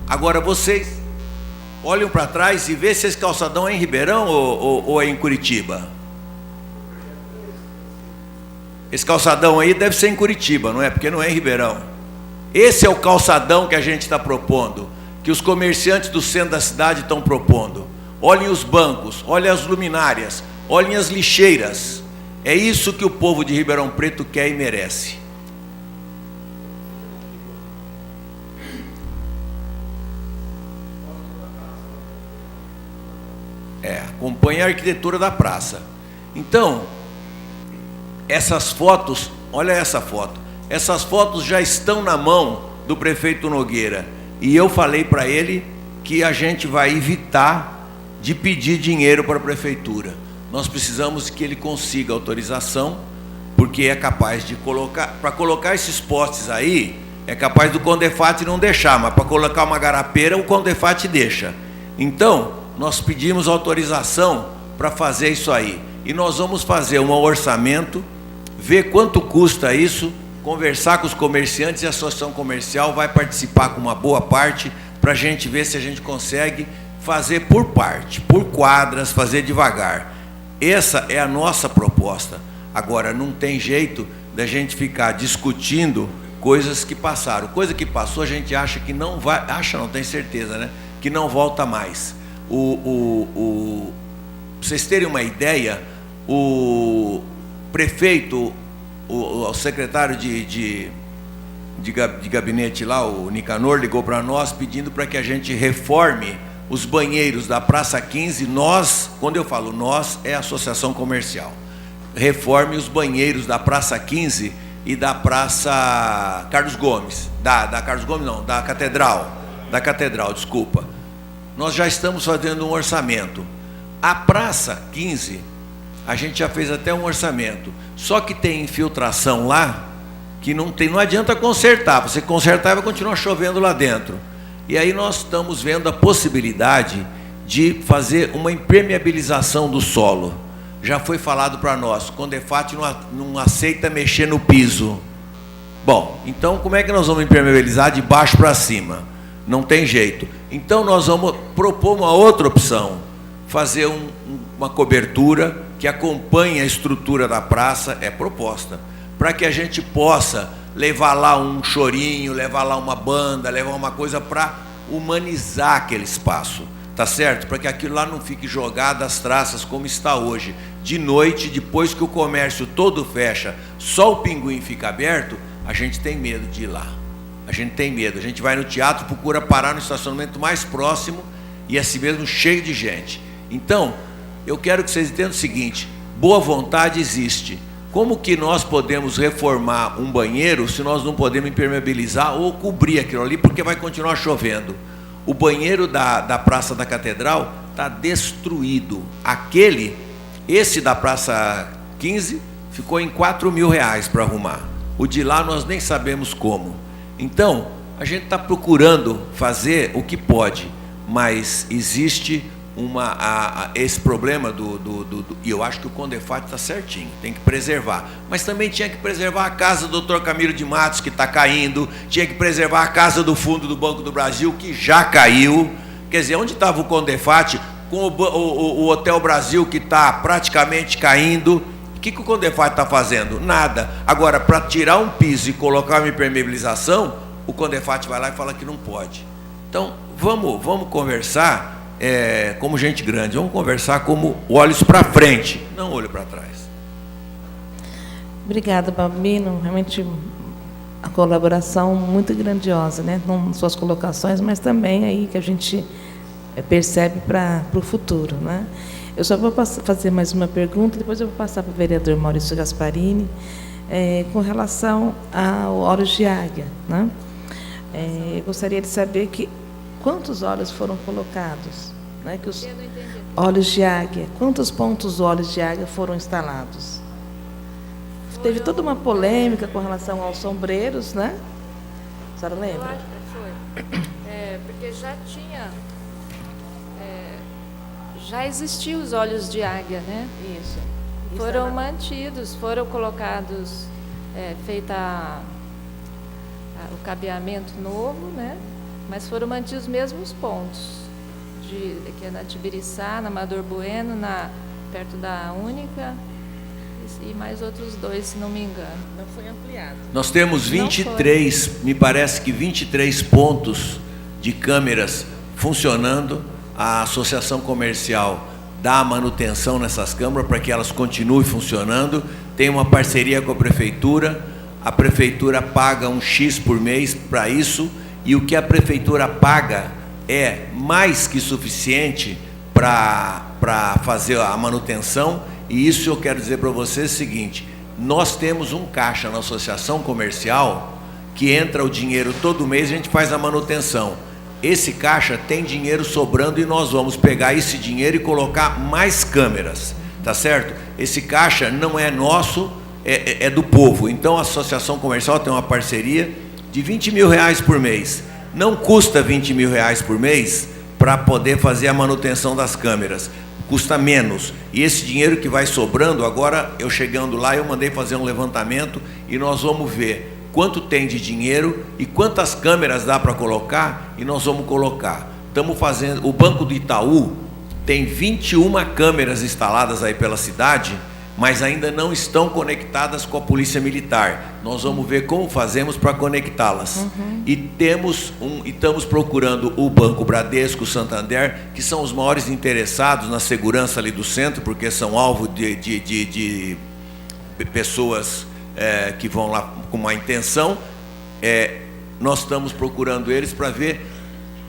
Agora vocês olham para trás e vê se esse calçadão é em Ribeirão ou é em Curitiba. Esse calçadão aí deve ser em Curitiba, não é? Porque não é em Ribeirão. Esse é o calçadão que a gente está propondo, que os comerciantes do centro da cidade estão propondo. Olhem os bancos, olhem as luminárias, olhem as lixeiras. É isso que o povo de Ribeirão Preto quer e merece. Acompanhe a arquitetura da praça. Então, essas fotos, olha essa foto. Essas fotos já estão na mão do prefeito Nogueira. E eu falei para ele que a gente vai evitar de pedir dinheiro para a prefeitura. Nós precisamos que ele consiga autorização, porque é capaz de colocar, para colocar esses postes aí, é capaz do Condefat não deixar, mas para colocar uma garapeira, o Condefat deixa. Então, nós pedimos autorização para fazer isso aí. E nós vamos fazer um orçamento, ver quanto custa isso, conversar com os comerciantes, e a associação comercial vai participar com uma boa parte para a gente ver se a gente consegue fazer por parte, por quadras, fazer devagar. Essa é a nossa proposta. Agora, não tem jeito da gente ficar discutindo coisas que passaram. Coisa que passou, a gente acha que não vai, não tem certeza, né? Que não volta mais. Pra vocês terem uma ideia, o prefeito, o secretário de gabinete lá, o Nicanor, ligou para nós pedindo para que a gente reforme os banheiros da Praça 15. Nós, quando eu falo nós, é a associação comercial. Reforme os banheiros da Praça 15 e da Praça Carlos Gomes. Da Carlos Gomes não, da Catedral, desculpa. Nós já estamos fazendo um orçamento. A Praça 15, a gente já fez até um orçamento. Só que tem infiltração lá que não adianta consertar. Você consertar, vai continuar chovendo lá dentro. E aí nós estamos vendo a possibilidade de fazer uma impermeabilização do solo. Já foi falado para nós, o Condefat não aceita mexer no piso. Bom, então como é que nós vamos impermeabilizar de baixo para cima? Não tem jeito. Então nós vamos propor uma outra opção, fazer uma cobertura que acompanhe a estrutura da praça, é proposta, para que a gente possa levar lá um chorinho, levar lá uma banda, levar uma coisa para humanizar aquele espaço, tá certo? Para que aquilo lá não fique jogado às traças como está hoje. De noite, depois que o comércio todo fecha, só o Pinguim fica aberto, a gente tem medo de ir lá. A gente tem medo. A gente vai no teatro, procura parar no estacionamento mais próximo e assim mesmo cheio de gente. Então, eu quero que vocês entendam o seguinte, boa vontade existe. Como que nós podemos reformar um banheiro se nós não podemos impermeabilizar ou cobrir aquilo ali, porque vai continuar chovendo? O banheiro da Praça da Catedral está destruído. Esse da Praça 15 ficou em R$4.000 para arrumar. O de lá nós nem sabemos como. Então, a gente está procurando fazer o que pode, mas existe esse problema e eu acho que o Condefat está certinho, tem que preservar, mas também tinha que preservar a casa do Dr. Camilo de Matos, que está caindo, tinha que preservar a casa do fundo do Banco do Brasil, que já caiu. Quer dizer, onde estava o Condefat com o Hotel Brasil, que está praticamente caindo? O que o Condefat está fazendo? Nada. Agora, para tirar um piso e colocar uma impermeabilização, o Condefat vai lá e fala que não pode. Então, vamos conversar como gente grande, vamos conversar como olhos para frente, não olho para trás. Obrigada, Balbino. Realmente a colaboração muito grandiosa, né? Não só as colocações, mas também aí que a gente percebe para o futuro, né? Eu só vou fazer mais uma pergunta, depois eu vou passar para o vereador Maurício Gasparini, com relação ao Olhos de Águia, né? Eu gostaria de saber quantos olhos foram colocados, né? Que os olhos de águia, quantos pontos olhos de águia foram instalados? Teve toda uma polêmica com relação aos sombreiros, né? A senhora lembra? Eu acho que foi. Porque já existiam os olhos de águia, né? Isso. Foram mantidos, foram colocados, o cabeamento novo, né? Mas foram mantidos os mesmos pontos, que é na Tibiriçá, na Amador Bueno, perto da Única, e mais outros 2, se não me engano. Não foi ampliado. Nós temos 23, me parece que 23 pontos de câmeras funcionando. A associação comercial dá manutenção nessas câmeras para que elas continuem funcionando. Tem uma parceria com a prefeitura paga um X por mês para isso, e o que a prefeitura paga é mais que suficiente para fazer a manutenção. E isso eu quero dizer para vocês o seguinte: nós temos um caixa na associação comercial que entra o dinheiro todo mês, a gente faz a manutenção. Esse caixa tem dinheiro sobrando e nós vamos pegar esse dinheiro e colocar mais câmeras, tá certo? Esse caixa não é nosso, é do povo. Então a associação comercial tem uma parceria de R$20 mil por mês. Não custa R$20 mil por mês para poder fazer a manutenção das câmeras. Custa menos. E esse dinheiro que vai sobrando, agora eu chegando lá, eu mandei fazer um levantamento e nós vamos ver quanto tem de dinheiro e quantas câmeras dá para colocar, e nós vamos colocar. Estamos fazendo, o Banco do Itaú tem 21 câmeras instaladas aí pela cidade, mas ainda não estão conectadas com a Polícia Militar. Nós vamos ver como fazemos para conectá-las. E estamos procurando o Banco Bradesco, o Santander, que são os maiores interessados na segurança ali do centro, porque são alvo de pessoas que vão lá com uma intenção. Nós estamos procurando eles para ver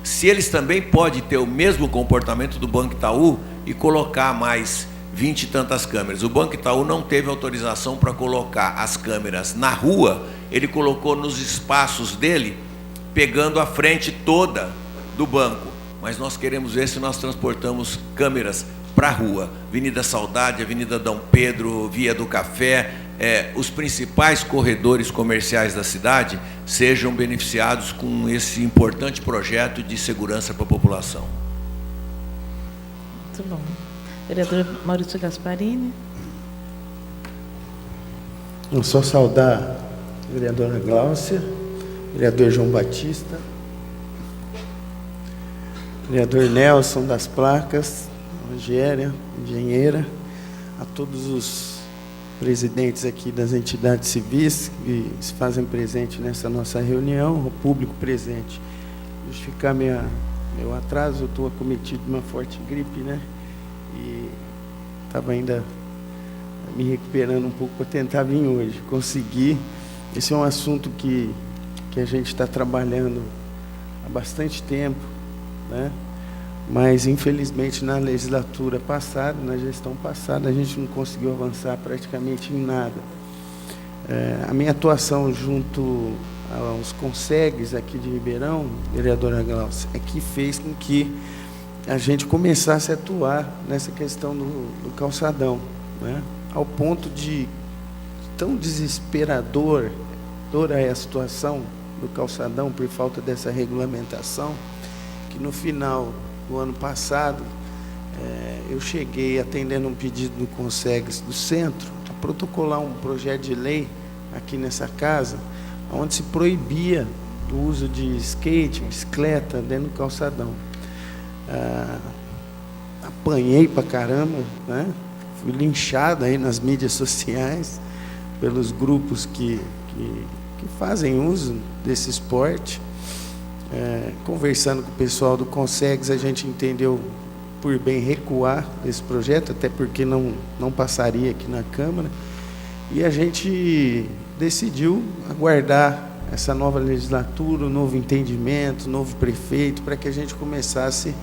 se eles também podem ter o mesmo comportamento do Banco Itaú e colocar mais 20 e tantas câmeras. O Banco Itaú não teve autorização para colocar as câmeras na rua, ele colocou nos espaços dele, pegando a frente toda do banco. Mas nós queremos ver se nós transportamos câmeras para a rua. Avenida Saudade, Avenida Dom Pedro, Via do Café, os principais corredores comerciais da cidade sejam beneficiados com esse importante projeto de segurança para a população. Muito bom. Vereador Maurício Gasparini. Eu só saudar a vereadora Gláucia, vereador João Batista, vereador Nelson das Placas, Rogéria, engenheira, a todos os presidentes aqui das entidades civis que se fazem presente nessa nossa reunião, o público presente. Justificar meu atraso, eu estou acometido de uma forte gripe, né? E estava ainda me recuperando um pouco para tentar vir hoje. Consegui. Esse é um assunto que a gente está trabalhando há bastante tempo, né? Mas, infelizmente, na legislatura passada, na gestão passada, a gente não conseguiu avançar praticamente em nada. A minha atuação junto aos consegues aqui de Ribeirão, vereadora Glaucia, é que fez com que a gente começasse a atuar nessa questão do calçadão, né? Ao ponto de tão desesperadora é a situação do calçadão por falta dessa regulamentação, que no final do ano passado eu cheguei atendendo um pedido do Consegues do Centro a protocolar um projeto de lei aqui nessa casa, onde se proibia o uso de skate, bicicleta dentro do calçadão. Apanhei pra caramba, né? Fui linchado aí nas mídias sociais pelos grupos que fazem uso desse esporte. Conversando com o pessoal do Consegues, a gente entendeu por bem recuar esse projeto, até porque não passaria aqui na Câmara, e a gente decidiu aguardar essa nova legislatura, um novo entendimento, um novo prefeito, para que a gente começasse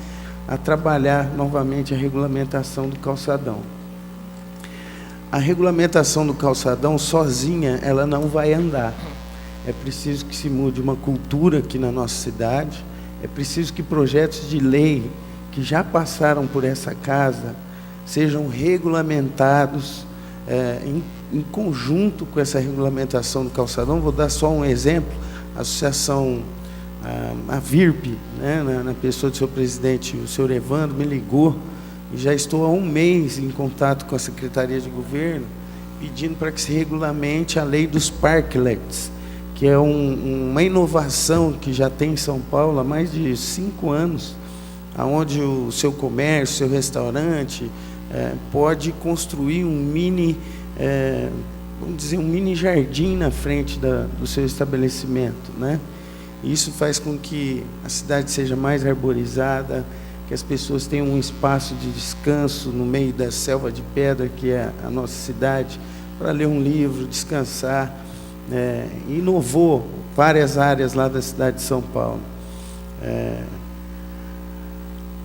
a trabalhar novamente a regulamentação do calçadão. A regulamentação do calçadão sozinha, ela não vai andar. É preciso que se mude uma cultura aqui na nossa cidade, é preciso que projetos de lei que já passaram por essa casa sejam regulamentados em conjunto com essa regulamentação do calçadão. Vou dar só um exemplo: a associação, a VIRP, né, na pessoa do seu presidente, o senhor Evandro, me ligou e já estou há um mês em contato com a Secretaria de Governo, pedindo para que se regulamente a lei dos parklets, que é uma inovação que já tem em São Paulo há mais de 5 anos, onde o seu comércio, seu restaurante, pode construir um mini, vamos dizer, um mini jardim na frente do seu estabelecimento, né? Isso faz com que a cidade seja mais arborizada, que as pessoas tenham um espaço de descanso no meio da selva de pedra, que é a nossa cidade, para ler um livro, descansar. Inovou várias áreas lá da cidade de São Paulo.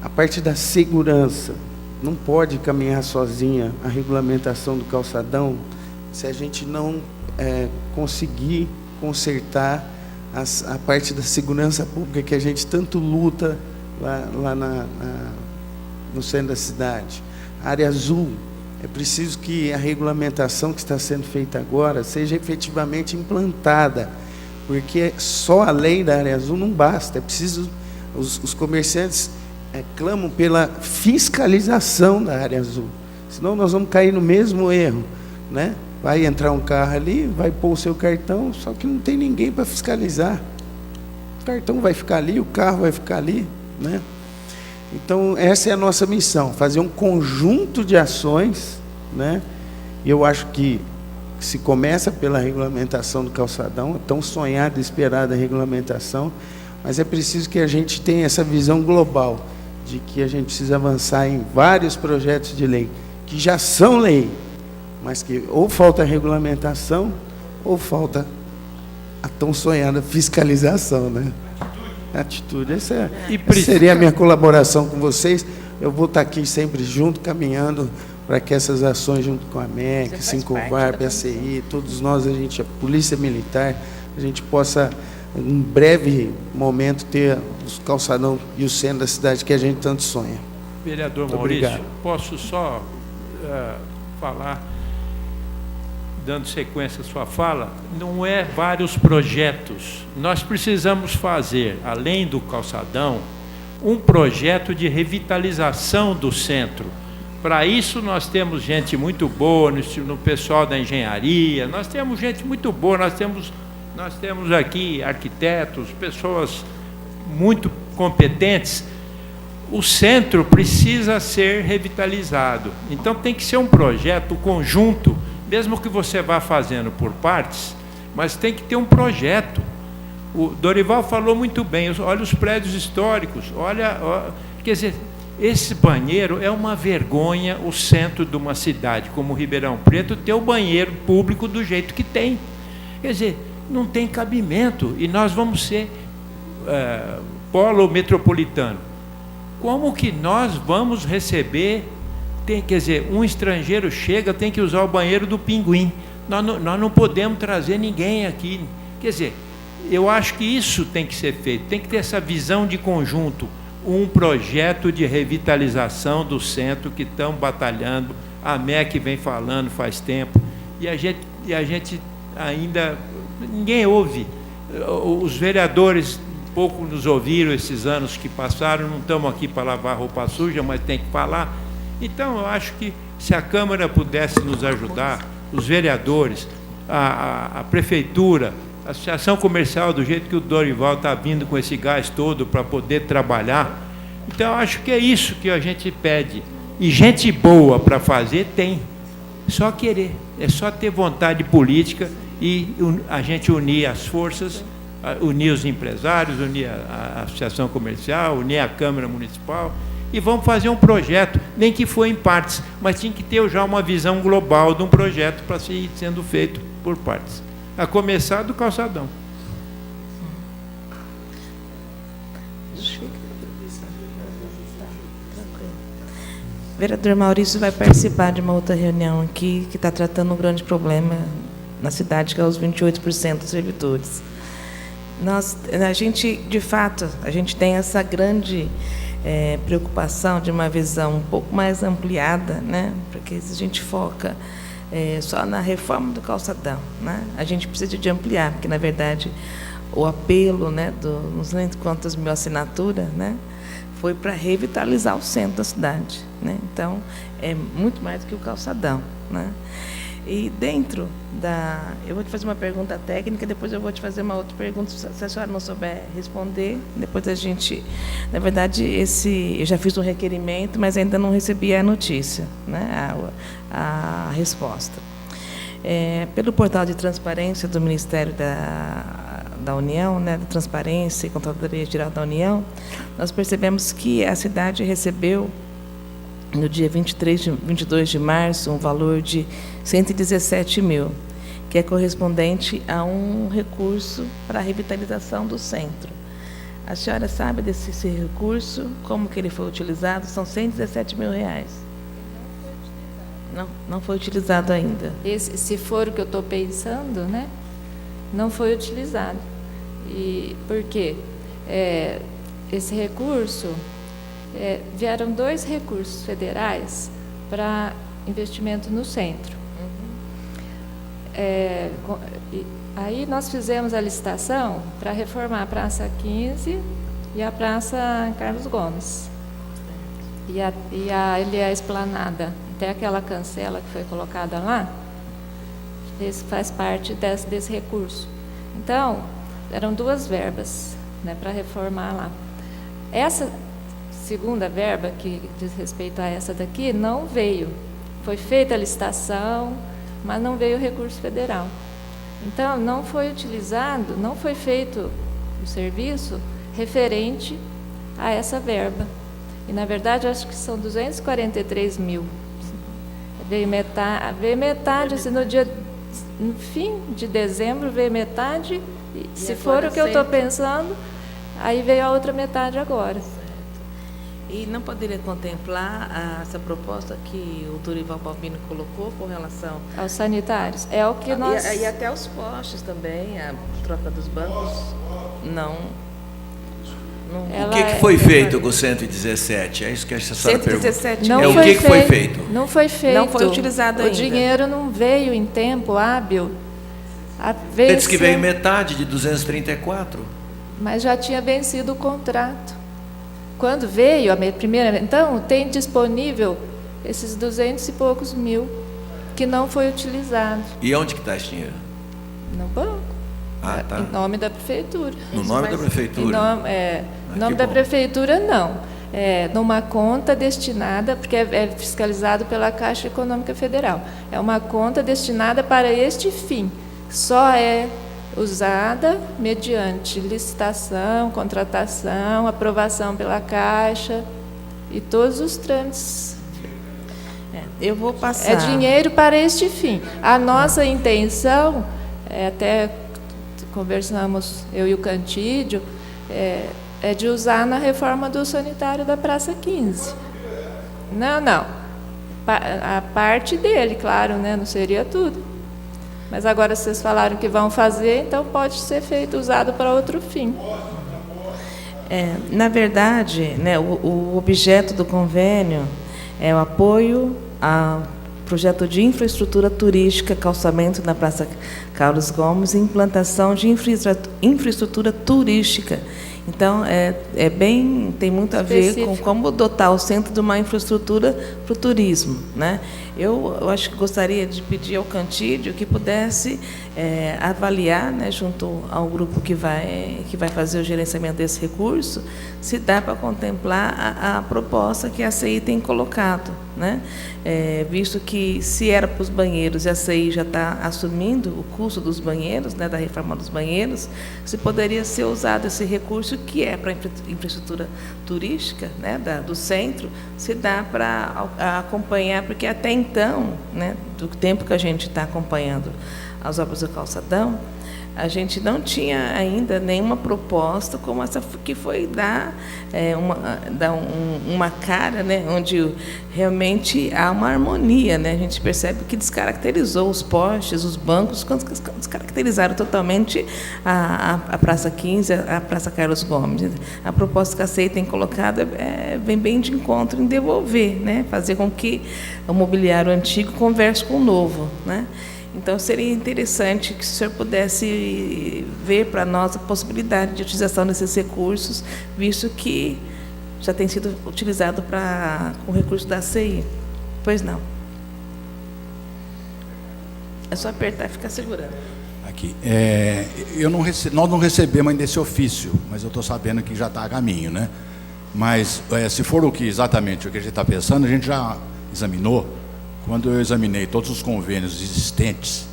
A parte da segurança, não pode caminhar sozinha a regulamentação do calçadão se a gente não conseguir consertar a parte da segurança pública que a gente tanto luta lá no centro da cidade. A área azul, é preciso que a regulamentação que está sendo feita agora seja efetivamente implantada, porque só a lei da área azul não basta, é preciso, os comerciantes clamam pela fiscalização da área azul, senão nós vamos cair no mesmo erro, né? Vai entrar um carro ali, vai pôr o seu cartão, só que não tem ninguém para fiscalizar. O cartão vai ficar ali, o carro vai ficar ali, né? Então, essa é a nossa missão, fazer um conjunto de ações, né? E eu acho que se começa pela regulamentação do calçadão, tão sonhada e esperada a regulamentação, mas é preciso que a gente tenha essa visão global, de que a gente precisa avançar em vários projetos de lei, que já são lei, mas que ou falta regulamentação, ou falta a tão sonhada fiscalização, né? Atitude. Essa seria a minha colaboração com vocês. Eu vou estar aqui sempre junto, caminhando para que essas ações, junto com a MEC, Sincovarp, a CI, todos nós, a Polícia Militar, a gente possa, em breve momento, ter os calçadão e o centro da cidade que a gente tanto sonha. Vereador Muito Maurício, obrigado. posso só falar, dando sequência à sua fala? Não é vários projetos. Nós precisamos fazer, além do calçadão, um projeto de revitalização do centro. Para isso, nós temos gente muito boa no pessoal da engenharia, nós temos gente muito boa, nós temos aqui arquitetos, pessoas muito competentes. O centro precisa ser revitalizado. Então, tem que ser um projeto conjunto, mesmo que você vá fazendo por partes, mas tem que ter um projeto. O Dorival falou muito bem, olha os prédios históricos, quer dizer, esse banheiro é uma vergonha, o centro de uma cidade como Ribeirão Preto ter o banheiro público do jeito que tem. Quer dizer, não tem cabimento, e nós vamos ser polo metropolitano. Como que nós vamos receber? Quer dizer, um estrangeiro chega, tem que usar o banheiro do Pinguim. Nós não podemos trazer ninguém aqui. Quer dizer, eu acho que isso tem que ser feito, tem que ter essa visão de conjunto, um projeto de revitalização do centro que estão batalhando, a MEC vem falando faz tempo, e a gente ainda, ninguém ouve. Os vereadores pouco nos ouviram esses anos que passaram, não estamos aqui para lavar roupa suja, mas tem que falar. Então, eu acho que se a Câmara pudesse nos ajudar, os vereadores, a Prefeitura, a Associação Comercial, do jeito que o Dorival está vindo com esse gás todo para poder trabalhar. Então, eu acho que é isso que a gente pede. E gente boa para fazer tem. Só querer, é só ter vontade política e a gente unir as forças, unir os empresários, unir a Associação Comercial, unir a Câmara Municipal, e vamos fazer um projeto, nem que for em partes, mas tinha que ter já uma visão global de um projeto para ser sendo feito por partes. A começar do calçadão. O vereador Maurício vai participar de uma outra reunião aqui, que está tratando um grande problema na cidade, que é os 28% dos servidores. A gente, de fato, a gente tem essa grande preocupação de uma visão um pouco mais ampliada, né? Porque se a gente foca só na reforma do calçadão, né? A gente precisa de ampliar, porque, na verdade, o apelo, né, não sei quantas mil assinaturas, né, foi para revitalizar o centro da cidade, né? Então, é muito mais do que o calçadão, né? E dentro da... Eu vou te fazer uma pergunta técnica, depois eu vou te fazer uma outra pergunta, se a senhora não souber responder, depois a gente... Na verdade, eu já fiz um requerimento, mas ainda não recebi a notícia, né? A resposta. Pelo portal de transparência do Ministério da União, né, da Transparência e Controladoria Geral da União, nós percebemos que a cidade recebeu, no dia 22 de março, um valor de 117 mil, que é correspondente a um recurso para a revitalização do centro. A senhora sabe desse recurso, como que ele foi utilizado? São 117 mil reais. Não foi utilizado ainda. Se for o que eu estou pensando, né? Não foi utilizado. E por quê? Esse recurso, vieram 2 recursos federais para investimento no centro. Aí nós fizemos a licitação para reformar a Praça 15 e a Praça Carlos Gomes. E a esplanada, até aquela cancela que foi colocada lá, esse faz parte desse recurso. Então, eram 2 verbas, né, para reformar lá. Essa segunda verba, que diz respeito a essa daqui, não veio. Foi feita a licitação, mas não veio o recurso federal. Então, não foi utilizado, não foi feito o serviço referente a essa verba. E, na verdade, acho que são 243 mil. Veio metade assim, no fim de dezembro, veio metade, e se for o que eu estou pensando, aí veio a outra metade agora. E não poderia contemplar essa proposta que o Dorival Balbino colocou com relação aos sanitários? É o que nós... E até os postes também, a troca dos bancos, não... O que foi feito com o 117? É isso que a senhora pergunta. 117 não o que foi feito? Não foi feito. Não foi utilizado ainda. O dinheiro não veio em tempo hábil. Diz que veio metade de 234. Mas já tinha vencido o contrato. Quando veio a primeira... Então, tem disponível esses 200 e poucos mil que não foi utilizado. E onde que está esse dinheiro? No banco. Ah, tá. Em nome da prefeitura. No nome da prefeitura? Em nome da prefeitura, não. Numa conta destinada, porque é fiscalizado pela Caixa Econômica Federal. É uma conta destinada para este fim. Só é usada mediante licitação, contratação, aprovação pela Caixa e todos os trâmites. Eu vou passar. É dinheiro para este fim. A nossa intenção, até conversamos, eu e o Cantídio, é de usar na reforma do sanitário da Praça 15. Não. A parte dele, claro, né? Não seria tudo. Mas agora vocês falaram que vão fazer, então pode ser feito, usado para outro fim. Na verdade, né, o objeto do convênio é o apoio ao projeto de infraestrutura turística, calçamento na Praça Carlos Gomes e implantação de infraestrutura turística. Então, tem muito a ver com como dotar o centro de uma infraestrutura para o turismo, né? Eu acho que gostaria de pedir ao Cantídio que pudesse avaliar, né, junto ao grupo que vai fazer o gerenciamento desse recurso, se dá para contemplar a proposta que a CI tem colocado, né? Visto que, se era para os banheiros e a CI já está assumindo o custo dos banheiros, né, da reforma dos banheiros, se poderia ser usado esse recurso que é para a infraestrutura turística, né, do centro, se dá para acompanhar, porque até então, né, do tempo que a gente está acompanhando as obras do calçadão, a gente não tinha ainda nenhuma proposta como essa que foi dar uma cara, né, onde realmente há uma harmonia, né? A gente percebe que descaracterizou os postes, os bancos, descaracterizaram totalmente a Praça 15, a Praça Carlos Gomes. A proposta que a CEI tem colocado vem bem de encontro em devolver, né? Fazer com que o mobiliário antigo converse com o novo, né? Então, seria interessante que o senhor pudesse ver para nós a possibilidade de utilização desses recursos, visto que já tem sido utilizado com recurso da CI. Pois não. É só apertar e ficar segurando. Aqui. Nós não recebemos ainda esse ofício, mas eu estou sabendo que já está a caminho, né? Mas, se for exatamente o que a gente está pensando, a gente já examinou. Quando eu examinei todos os convênios existentes,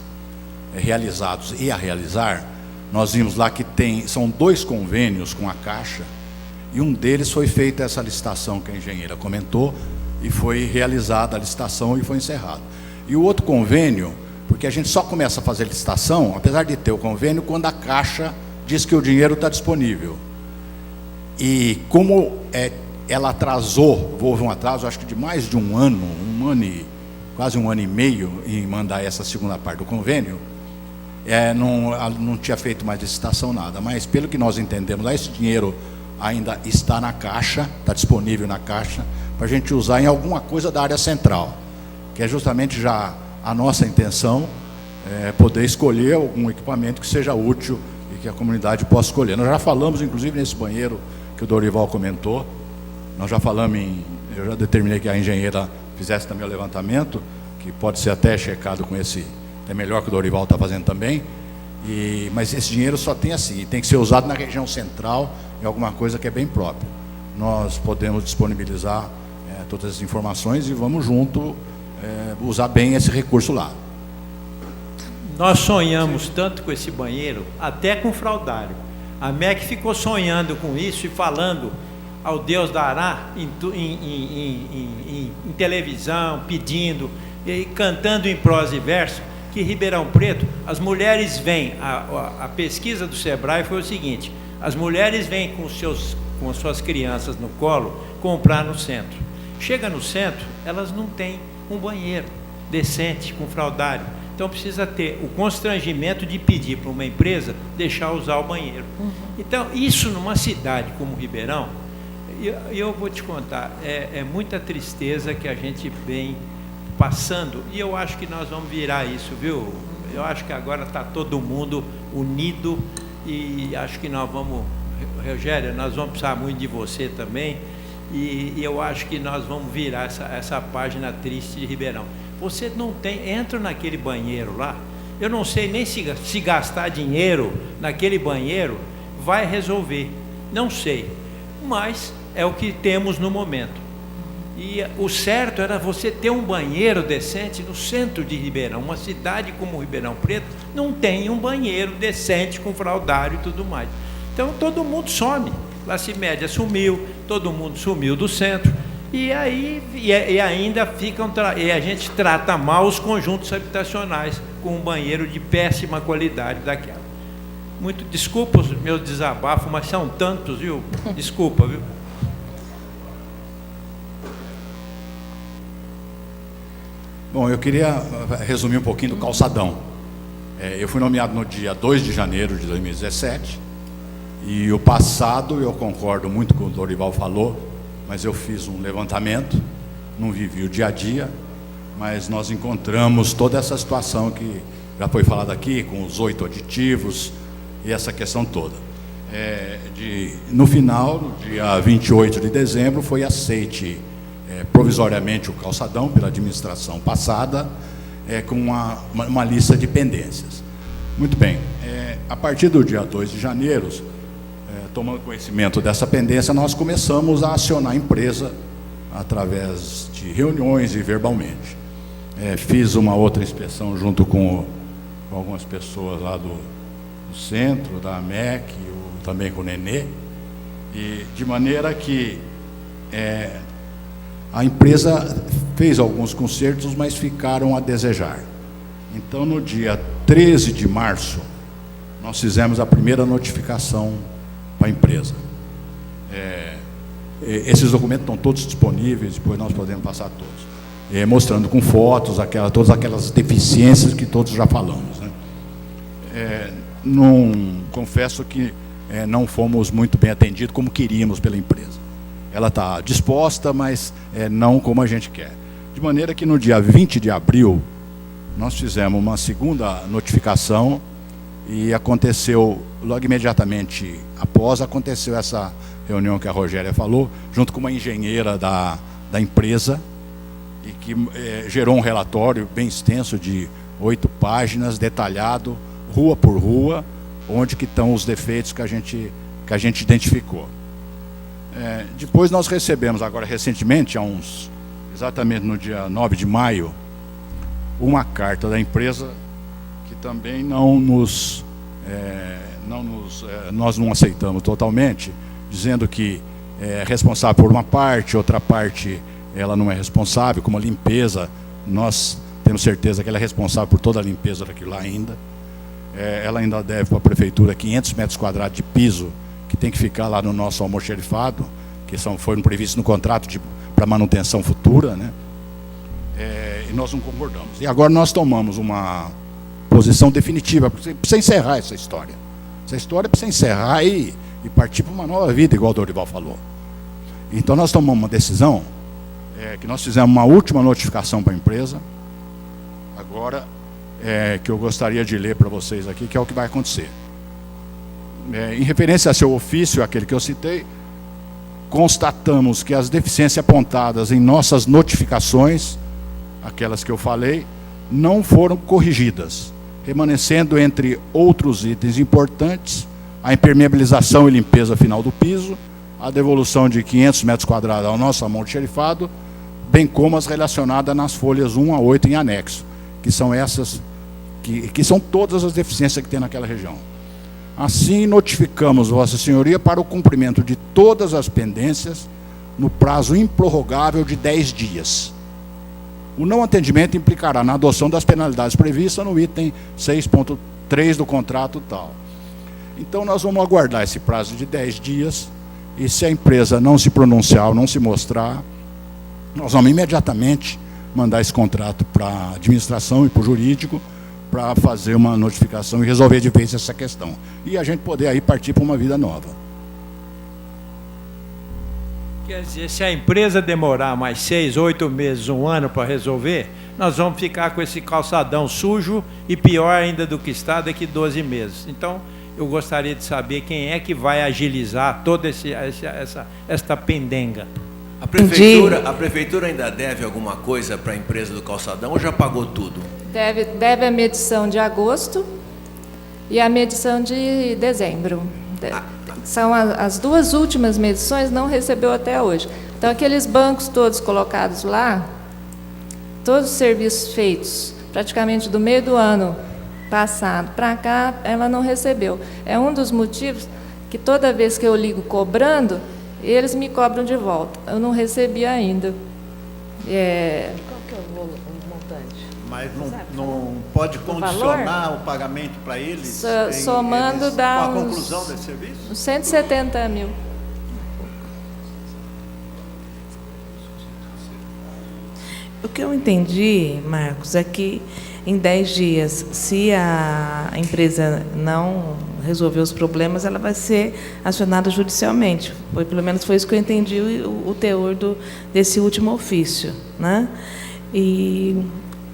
realizados e a realizar, nós vimos lá que são 2 convênios com a Caixa, e um deles foi feita essa licitação que a engenheira comentou, e foi realizada a licitação e foi encerrado. E o outro convênio, porque a gente só começa a fazer licitação, apesar de ter o convênio, quando a Caixa diz que o dinheiro está disponível. E como ela atrasou, houve um atraso, acho que de mais de um ano quase um ano e meio, em mandar essa segunda parte do convênio, não tinha feito mais licitação, nada. Mas, pelo que nós entendemos, esse dinheiro ainda está na Caixa, está disponível na Caixa, para a gente usar em alguma coisa da área central, que é justamente já a nossa intenção, poder escolher algum equipamento que seja útil e que a comunidade possa escolher. Nós já falamos, inclusive, nesse banheiro que o Dorival comentou, nós já falamos eu já determinei que a engenheira fizesse também o levantamento, que pode ser até checado com é melhor que o Dorival está fazendo também, mas esse dinheiro só tem assim, tem que ser usado na região central, em alguma coisa que é bem própria. Nós podemos disponibilizar todas as informações e vamos junto usar bem esse recurso lá. Nós sonhamos tanto com esse banheiro, até com fraudário. A MEC ficou sonhando com isso e falando ao Deus dará em televisão, pedindo, e cantando em prosa e verso, que Ribeirão Preto, as mulheres vêm, a pesquisa do Sebrae foi o seguinte, as mulheres vêm com as suas crianças no colo comprar no centro. Chega no centro, elas não têm um banheiro decente, com fraudário. Então precisa ter o constrangimento de pedir para uma empresa deixar usar o banheiro. Então, isso numa cidade como Ribeirão, eu vou te contar, é muita tristeza que a gente vem passando, e eu acho que nós vamos virar isso, viu? Eu acho que agora está todo mundo unido, e acho que nós vamos, Rogério, nós vamos precisar muito de você também, e eu acho que nós vamos virar essa página triste de Ribeirão. Você não tem, entra naquele banheiro lá, eu não sei nem se gastar dinheiro naquele banheiro vai resolver, não sei, mas é o que temos no momento. E o certo era você ter um banheiro decente no centro de Ribeirão. Uma cidade como Ribeirão Preto não tem um banheiro decente com fraudário e tudo mais. Então todo mundo some, classe média sumiu, todo mundo sumiu do centro, e aí ainda e a gente trata mal os conjuntos habitacionais com um banheiro de péssima qualidade daquela. Muito desculpa os meus desabafos, mas são tantos, viu? Desculpa, viu? Bom, eu queria resumir um pouquinho do calçadão. Eu fui nomeado no dia 2 de janeiro de 2017, e o passado, eu concordo muito com o Dorival falou, mas eu fiz um levantamento, não vivi o dia a dia, mas nós encontramos toda essa situação que já foi falada aqui, com os 8 aditivos e essa questão toda. No final, no dia 28 de dezembro, foi aceite provisoriamente o calçadão pela administração passada, com uma lista de pendências. Muito bem, a partir do dia 2 de janeiro, tomando conhecimento dessa pendência, nós começamos a acionar a empresa através de reuniões e verbalmente. Fiz uma outra inspeção junto com algumas pessoas lá do centro, da MEC, também com o Nenê, e de maneira que a empresa fez alguns consertos, mas ficaram a desejar. Então, no dia 13 de março, nós fizemos a primeira notificação para a empresa. Esses documentos estão todos disponíveis, depois nós podemos passar todos, mostrando com fotos todas aquelas deficiências que todos já falamos, né? Confesso que não fomos muito bem atendidos como queríamos pela empresa. Ela está disposta, mas não como a gente quer. De maneira que no dia 20 de abril, nós fizemos uma segunda notificação E aconteceu, logo imediatamente após, aconteceu essa reunião que a Rogéria falou, junto com uma engenheira da empresa, e que gerou um relatório bem extenso de 8 páginas, detalhado, rua por rua, onde que estão os defeitos que a gente identificou. Depois nós recebemos, agora recentemente, exatamente no dia 9 de maio, uma carta da empresa que também nós não aceitamos totalmente, dizendo que é responsável por uma parte, outra parte ela não é responsável, como a limpeza, nós temos certeza que ela é responsável por toda a limpeza daquilo lá ainda. Ela ainda deve para a prefeitura 500 metros quadrados de piso, que tem que ficar lá no nosso almoxerifado, que foram previstos no contrato para manutenção futura, né? E nós não concordamos. E agora nós tomamos uma posição definitiva, precisa encerrar essa história. Essa história precisa encerrar e partir para uma nova vida, igual o Dorival falou. Então nós tomamos uma decisão, que nós fizemos uma última notificação para a empresa, agora, que eu gostaria de ler para vocês aqui, que é o que vai acontecer. Em referência a seu ofício, aquele que eu citei, constatamos que as deficiências apontadas em nossas notificações, aquelas que eu falei, não foram corrigidas, remanescendo entre outros itens importantes a impermeabilização e limpeza final do piso, a devolução de 500 metros quadrados ao nosso almoxerifado, bem como as relacionadas nas folhas 1 a 8 em anexo, que são essas, que são todas as deficiências que tem naquela região. Assim, notificamos Vossa Senhoria para o cumprimento de todas as pendências no prazo improrrogável de 10 dias. O não atendimento implicará na adoção das penalidades previstas no item 6.3 do contrato tal. Então, nós vamos aguardar esse prazo de 10 dias, e se a empresa não se pronunciar ou não se mostrar, nós vamos imediatamente mandar esse contrato para a administração e para o jurídico, para fazer uma notificação e resolver de vez essa questão. E a gente poder aí partir para uma vida nova. Quer dizer, se a empresa demorar mais 6, 8 meses, 1 ano para resolver, nós vamos ficar com esse calçadão sujo e pior ainda do que está daqui 12 meses. Então, eu gostaria de saber quem é que vai agilizar toda esta pendenga. A prefeitura ainda deve alguma coisa para a empresa do calçadão ou já pagou tudo? Deve a medição de agosto e a medição de dezembro. São as duas últimas medições, não recebeu até hoje. Então, aqueles bancos todos colocados lá, todos os serviços feitos, praticamente do meio do ano passado para cá, ela não recebeu. É um dos motivos que toda vez que eu ligo cobrando, eles me cobram de volta. Eu não recebi ainda. Qual que é o montante? Mas não pode condicionar o pagamento para eles? Somando dá com a conclusão desse serviço? Uns 170 mil. O que eu entendi, Marcos, é que em 10 dias, se a empresa não resolver os problemas, ela vai ser acionada judicialmente. Pelo menos foi isso que eu entendi, o teor desse último ofício, né? E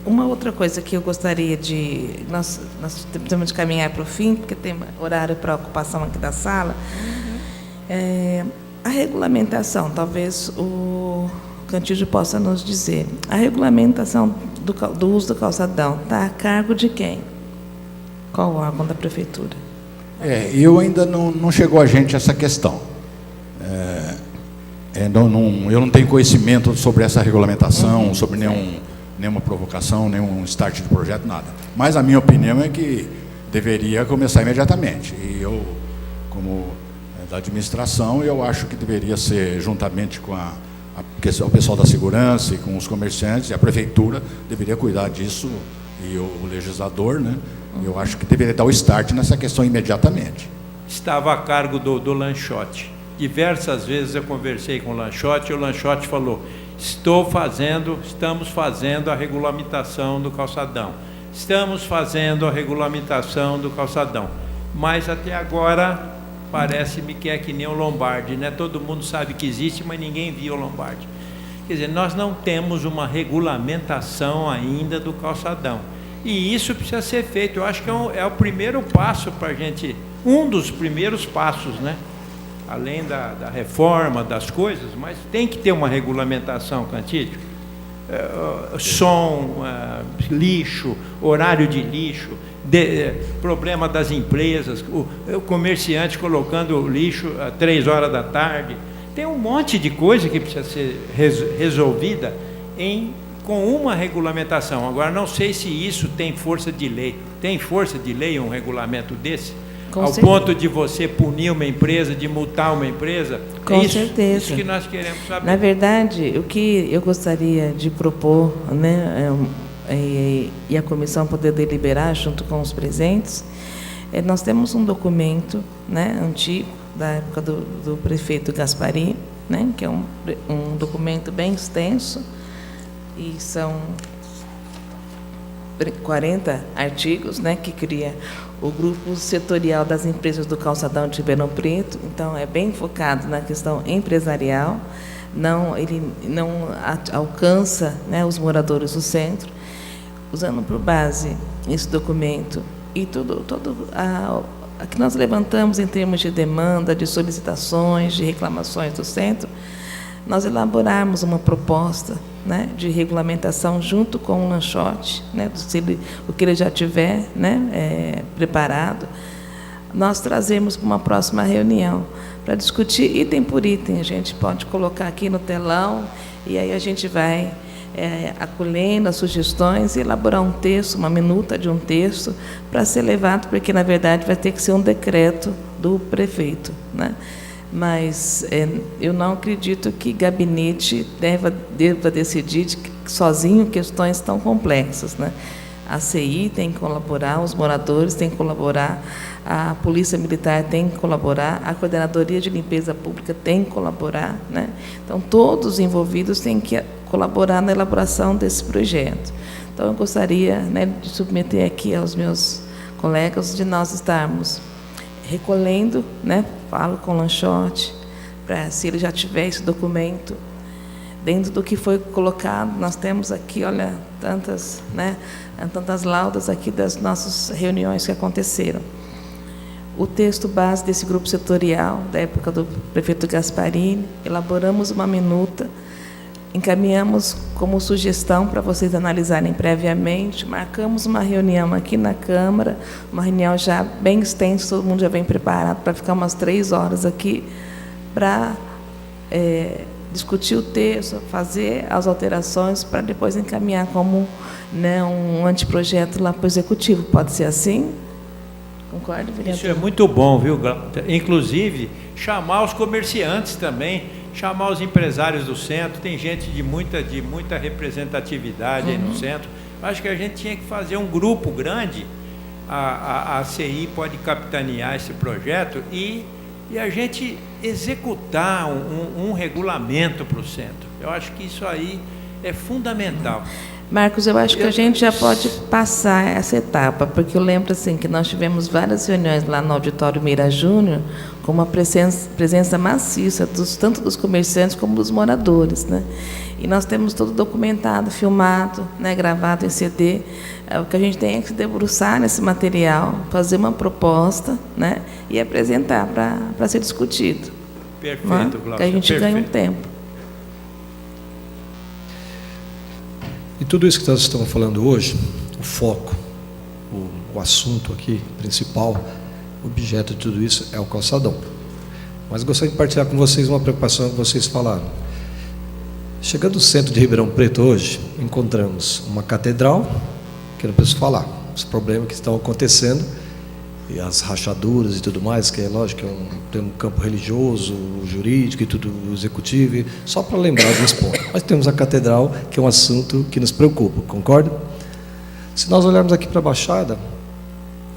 uma outra coisa que eu gostaria de... Nós temos de caminhar para o fim, porque tem horário para ocupação aqui da sala. A regulamentação, talvez o Cantígio possa nos dizer. A regulamentação do uso do calçadão está a cargo de quem? Qual órgão da prefeitura? Eu ainda não chegou a gente essa questão. Eu não tenho conhecimento sobre essa regulamentação, sobre nenhuma provocação, nenhum start de projeto, nada. Mas a minha opinião é que deveria começar imediatamente. E eu, como da administração, eu acho que deveria ser, juntamente com o pessoal da segurança e com os comerciantes, e a prefeitura deveria cuidar disso, e o legislador, né? Eu acho que deveria dar o start nessa questão imediatamente. Estava a cargo do Lanchotti. Diversas vezes eu conversei com o Lanchotti, e o Lanchotti falou: estamos fazendo a regulamentação do calçadão. Estamos fazendo a regulamentação do calçadão. Mas até agora parece-me que é que nem o Lombardi, né? Todo mundo sabe que existe, mas ninguém viu o Lombardi. Quer dizer, nós não temos uma regulamentação ainda do calçadão. E isso precisa ser feito. Eu acho que é o primeiro passo para a gente, um dos primeiros passos, né? Além da reforma, das coisas, mas tem que ter uma regulamentação, Cantídio. Som, lixo, horário de lixo, problema das empresas, o comerciante colocando o lixo às 3 horas da tarde. Tem um monte de coisa que precisa ser resolvida com uma regulamentação. Agora, não sei se isso tem força de lei. Tem força de lei um regulamento desse? Ao ponto de você punir uma empresa, de multar uma empresa? Com certeza. Isso que nós queremos saber. Na verdade, o que eu gostaria de propor, né, e a comissão poder deliberar junto com os presentes, nós temos um documento, né, antigo, da época do prefeito Gasparini, né, que é um documento bem extenso, e são 40 artigos, né, que cria o grupo setorial das empresas do Calçadão de Ribeirão Preto. Então, é bem focado na questão empresarial, ele não alcança, né, os moradores do centro, usando por base esse documento e todo a que nós levantamos em termos de demanda, de solicitações, de reclamações do centro, nós elaborarmos uma proposta, né, de regulamentação junto com o lanchote, né, o que ele já tiver, né, preparado, nós trazemos para uma próxima reunião para discutir item por item. A gente pode colocar aqui no telão e aí a gente vai acolhendo as sugestões e elaborar um texto, uma minuta de um texto para ser levado, porque na verdade vai ter que ser um decreto do prefeito, né? Mas eu não acredito que gabinete deva decidir sozinho questões tão complexas, né? A CI tem que colaborar, os moradores têm que colaborar, a Polícia Militar tem que colaborar, a Coordenadoria de Limpeza Pública tem que colaborar, né? Então, todos os envolvidos têm que colaborar na elaboração desse projeto. Então, eu gostaria, né, de submeter aqui aos meus colegas de nós estarmos recolhendo, né, falo com o lanchote, para se ele já tiver esse documento, dentro do que foi colocado, nós temos aqui, olha, tantas laudas aqui das nossas reuniões que aconteceram. O texto base desse grupo setorial, da época do prefeito Gasparini, elaboramos uma minuta, encaminhamos como sugestão para vocês analisarem previamente, marcamos uma reunião aqui na Câmara, uma reunião já bem extensa, todo mundo já vem preparado para ficar umas 3 horas aqui, para discutir o texto, fazer as alterações, para depois encaminhar como, né, um anteprojeto lá para o Executivo. Pode ser assim? Concorda, vereador? Isso é muito bom, viu, Glaucia? Inclusive, chamar os comerciantes também, chamar os empresários do centro, tem gente de muita representatividade aí no centro. Acho que a gente tinha que fazer um grupo grande, a CI pode capitanear esse projeto e a gente executar um regulamento para o centro. Eu acho que isso aí é fundamental. Marcos, eu acho que a gente já pode passar essa etapa, porque eu lembro assim, que nós tivemos várias reuniões lá no Auditório Meira Júnior, com uma presença maciça, tanto dos comerciantes como dos moradores, né? E nós temos tudo documentado, filmado, né, gravado em CD. O que a gente tem é que se debruçar nesse material, fazer uma proposta, né, e apresentar para ser discutido. Perfeito, Glaucia. Que a gente ganha um tempo. E tudo isso que nós estamos falando hoje, o foco, o assunto aqui principal, o objeto de tudo isso é o calçadão. Mas gostaria de partilhar com vocês uma preocupação que vocês falaram. Chegando no centro de Ribeirão Preto hoje, encontramos uma catedral, que eu não preciso falar, os problemas que estão acontecendo, e as rachaduras e tudo mais, que é lógico, tem um campo religioso, jurídico e tudo executivo, só para lembrar desse ponto. Mas temos a catedral, que é um assunto que nos preocupa, concorda? Se nós olharmos aqui para a Baixada,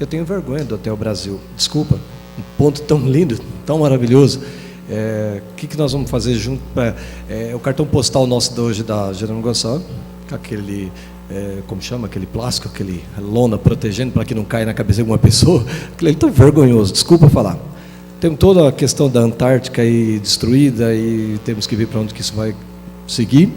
eu tenho vergonha do Hotel Brasil, desculpa, um ponto tão lindo, tão maravilhoso. O que nós vamos fazer junto? O cartão postal nosso de hoje da Jerônimo Gonçalves, com aquele... como chama, aquele plástico, aquele lona protegendo para que não caia na cabeça de alguma pessoa, aquilo é tão vergonhoso, desculpa falar. Temos toda a questão da Antártica aí destruída e temos que ver para onde que isso vai seguir.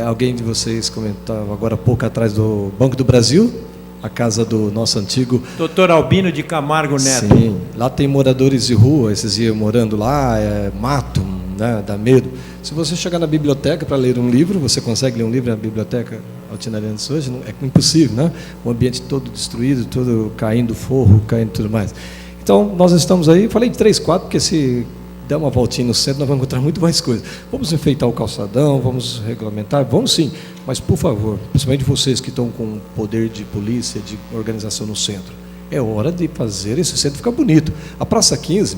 Alguém de vocês comentava agora há pouco atrás do Banco do Brasil, a casa do nosso antigo... Doutor Albino de Camargo Neto. Sim, lá tem moradores de rua, esses dias morando lá, mato, né, dá medo. Se você chegar na biblioteca para ler um livro, você consegue ler um livro na biblioteca Altinarense hoje? Não, é impossível, né? O ambiente todo destruído, todo caindo forro, caindo tudo mais. Então, nós estamos aí, falei de 3, 4, porque se der uma voltinha no centro, nós vamos encontrar muito mais coisas. Vamos enfeitar o calçadão, vamos regulamentar, vamos sim, mas por favor, principalmente vocês que estão com poder de polícia, de organização no centro, é hora de fazer esse centro ficar bonito. A Praça 15,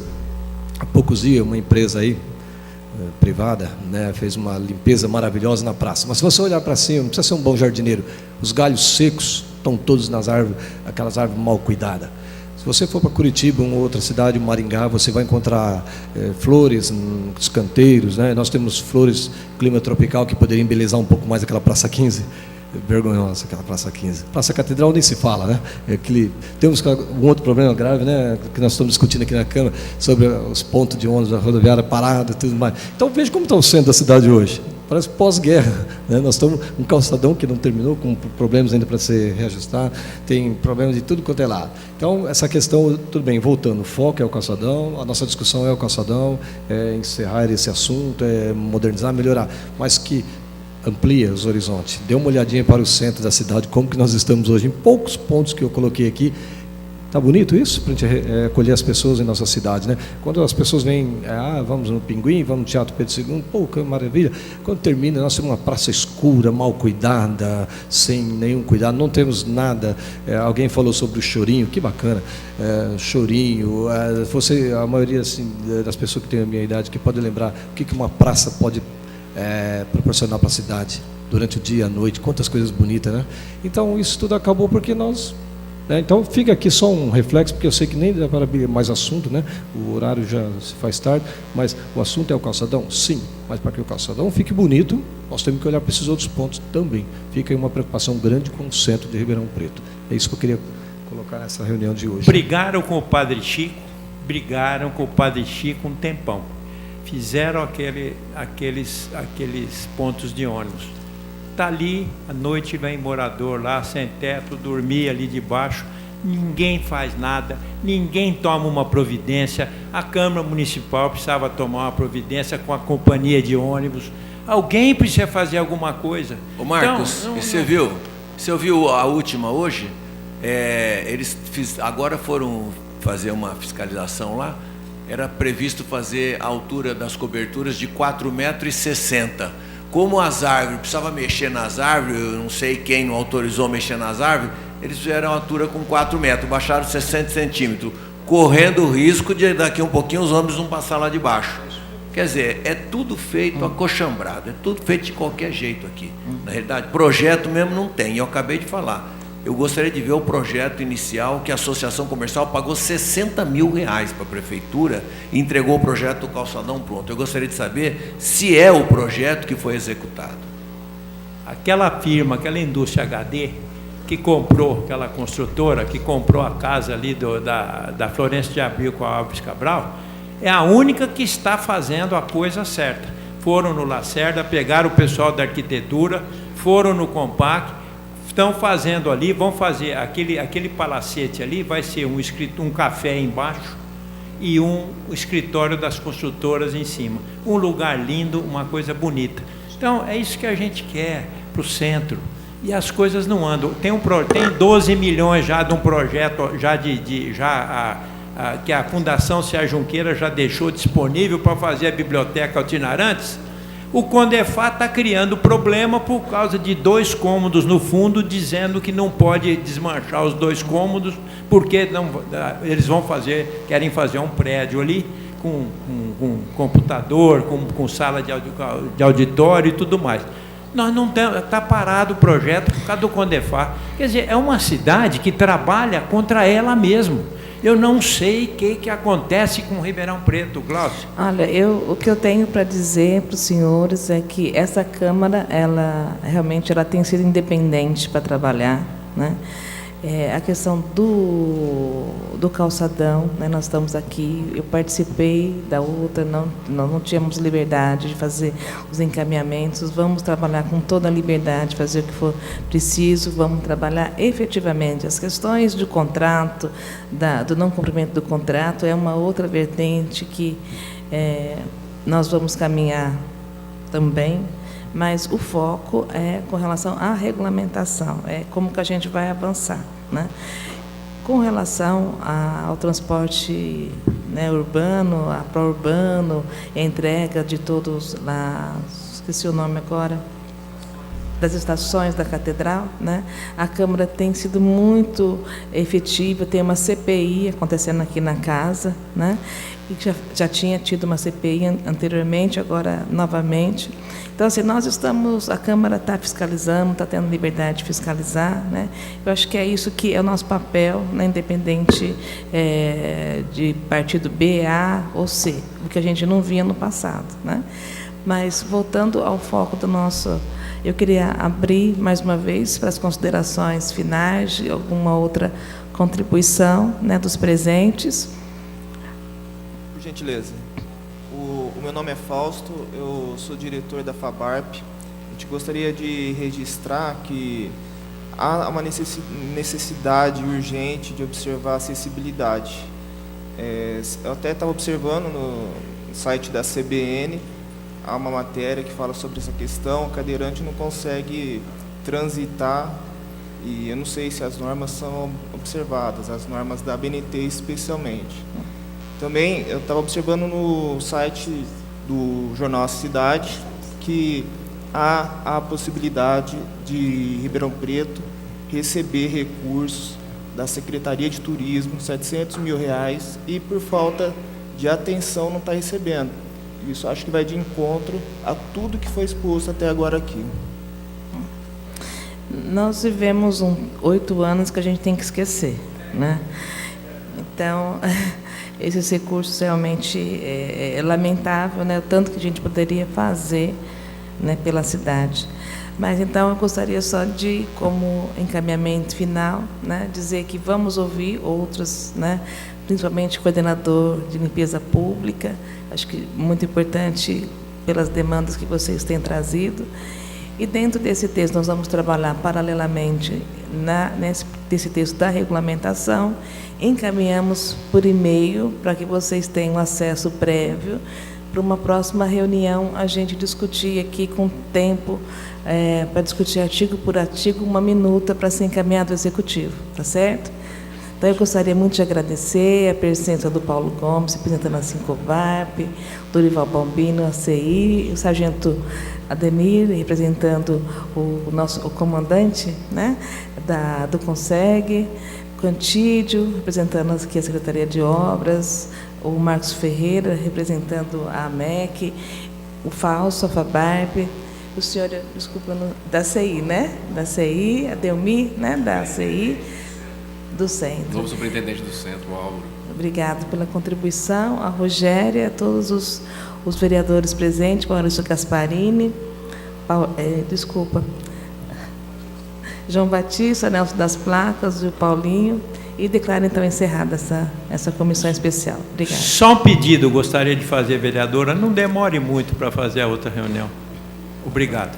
há poucos dias, uma empresa aí, privada, né, fez uma limpeza maravilhosa na praça, mas se você olhar para cima, não precisa ser um bom jardineiro, os galhos secos estão todos nas árvores, aquelas árvores mal cuidadas. Se você for para Curitiba, uma outra cidade, Maringá, você vai encontrar flores nos canteiros, né? Nós temos flores, clima tropical, que poderiam embelezar um pouco mais aquela Praça 15. Vergonhosa aquela Praça 15. Praça Catedral nem se fala, né? Temos um outro problema grave, né? Que nós estamos discutindo aqui na Câmara, sobre os pontos de ônibus da rodoviária parada e tudo mais. Então veja como está o centro da cidade hoje. Parece pós-guerra, né? Nós estamos um calçadão que não terminou, com problemas ainda para ser reajustado, tem problemas de tudo quanto é lado. Então, essa questão, tudo bem, voltando, o foco é o calçadão, a nossa discussão é o calçadão, é encerrar esse assunto, é modernizar, melhorar, mas que amplia os horizontes. Dê uma olhadinha para o centro da cidade, como que nós estamos hoje, em poucos pontos que eu coloquei aqui. Está bonito isso, para a gente acolher as pessoas em nossa cidade, né? Quando as pessoas vêm, vamos no Pinguim, vamos no Teatro Pedro II, pô, que maravilha. Quando termina, nós temos uma praça escura, mal cuidada, sem nenhum cuidado, não temos nada. Alguém falou sobre o chorinho, que bacana, chorinho. A maioria assim, das pessoas que têm a minha idade, que pode lembrar o que uma praça pode proporcionar para a cidade durante o dia, a noite, quantas coisas bonitas, né? Então, isso tudo acabou porque nós... Então, fica aqui só um reflexo, porque eu sei que nem dá para abrir mais assunto, né? O horário já se faz tarde, mas o assunto é o calçadão? Sim, mas para que o calçadão fique bonito, nós temos que olhar para esses outros pontos também. Fica aí uma preocupação grande com o centro de Ribeirão Preto. É isso que eu queria colocar nessa reunião de hoje. Brigaram com o Padre Chico um tempão. Fizeram aqueles pontos de ônibus. Está ali, à noite vem morador lá, sem teto, dormir ali debaixo, ninguém faz nada, ninguém toma uma providência. A Câmara Municipal precisava tomar uma providência com a companhia de ônibus. Alguém precisa fazer alguma coisa. Ô Marcos, então, você viu a última hoje? Eles agora foram fazer uma fiscalização lá, era previsto fazer a altura das coberturas de 4,60 metros. Como as árvores, precisava mexer nas árvores, eu não sei quem não autorizou mexer nas árvores, eles fizeram a altura com 4 metros, baixaram 60 centímetros, correndo o risco de daqui um pouquinho os ônibus não passar lá de baixo. Quer dizer, é tudo feito acochambrado, é tudo feito de qualquer jeito aqui. Na realidade, projeto mesmo não tem, eu acabei de falar. Eu gostaria de ver o projeto inicial que a Associação Comercial pagou R$60 mil para a Prefeitura e entregou o projeto do calçadão pronto. Eu gostaria de saber se é o projeto que foi executado. Aquela firma, aquela indústria HD, que comprou, aquela construtora, que comprou a casa ali da Florencio de Abril com a Alves Cabral, é a única que está fazendo a coisa certa. Foram no Lacerda, pegaram o pessoal da arquitetura, foram no Compac, estão fazendo ali, vão fazer aquele palacete ali, vai ser um café embaixo e um escritório das construtoras em cima. Um lugar lindo, uma coisa bonita. Então, é isso que a gente quer para o centro. E as coisas não andam. Tem 12 milhões já de um projeto que a Fundação Cia Junqueira já deixou disponível para fazer a Biblioteca Altinarantes. O Condefá está criando problema por causa de 2 cômodos no fundo, dizendo que não pode desmanchar os 2 cômodos, porque eles querem fazer um prédio ali com computador, com sala de auditório e tudo mais. Nós não está parado o projeto por causa do Condefá. Quer dizer, é uma cidade que trabalha contra ela mesma. Eu não sei o que acontece com Ribeirão Preto, Glaucio. Olha, o que eu tenho para dizer para os senhores é que essa Câmara, ela realmente tem sido independente para trabalhar, né? A questão do calçadão, né, nós estamos aqui, eu participei da outra, não tínhamos liberdade de fazer os encaminhamentos, vamos trabalhar com toda a liberdade, fazer o que for preciso, vamos trabalhar efetivamente. As questões do contrato, do não cumprimento do contrato, é uma outra vertente que nós vamos caminhar também, mas o foco é com relação à regulamentação, é como que a gente vai avançar, né? Com relação ao transporte, né, urbano, a pró-urbano, a entrega de todos lá, esqueci o nome agora, das estações da Catedral, né? A Câmara tem sido muito efetiva, tem uma CPI acontecendo aqui na casa, né? E já tinha tido uma CPI anteriormente, agora novamente. Então, assim, a Câmara está fiscalizando, está tendo liberdade de fiscalizar, né? Eu acho que é isso que é o nosso papel, né, independente de partido B, A ou C, o que a gente não via no passado, né? Mas, voltando ao foco do nosso... Eu queria abrir, mais uma vez, para as considerações finais, de alguma outra contribuição, né, dos presentes. Por gentileza. O meu nome é Fausto, eu sou diretor da FABARP. A gente gostaria de registrar que há uma necessidade urgente de observar a acessibilidade. Eu até estava observando no site da CBN, há uma matéria que fala sobre essa questão, o cadeirante não consegue transitar, e eu não sei se as normas são observadas, as normas da ABNT especialmente. Também, eu estava observando no site do jornal A Cidade que há a possibilidade de Ribeirão Preto receber recursos da Secretaria de Turismo, R$700 mil, e por falta de atenção não está recebendo. Isso acho que vai de encontro a tudo que foi exposto até agora aqui. Nós vivemos 8 anos que a gente tem que esquecer, né? Então, esses recursos realmente é lamentável, né? O tanto que a gente poderia fazer, né, pela cidade. Mas, então, eu gostaria só de, como encaminhamento final, né, dizer que vamos ouvir outros, né, principalmente o coordenador de limpeza pública, acho que muito importante pelas demandas que vocês têm trazido. E dentro desse texto nós vamos trabalhar paralelamente nesse texto da regulamentação, encaminhamos por e-mail para que vocês tenham acesso prévio, para uma próxima reunião a gente discutir aqui com tempo, para discutir artigo por artigo, 1 minuta para ser encaminhado ao Executivo, tá certo? Então, eu gostaria muito de agradecer a presença do Paulo Gomes, representando a Sincovarp, Dorival Bombino, a CI, o sargento Ademir, representando o comandante, né, do CONSEG, Cantídio, representando aqui a Secretaria de Obras, o Marcos Ferreira, representando a AMEC, o Fausto, a FABARP, o senhor, desculpa, da CI, né? Da CI, a Delmi, né? Da CI, do Centro. Novo superintendente do Centro, o Álvaro. Obrigado pela contribuição, a Rogéria, a todos os vereadores presentes, Maurício Gasparini, João Batista, Nelson das Placas, o Paulinho, e declaro então encerrada essa comissão especial. Obrigada. Só um pedido eu gostaria de fazer, vereadora, não demore muito para fazer a outra reunião. Obrigado.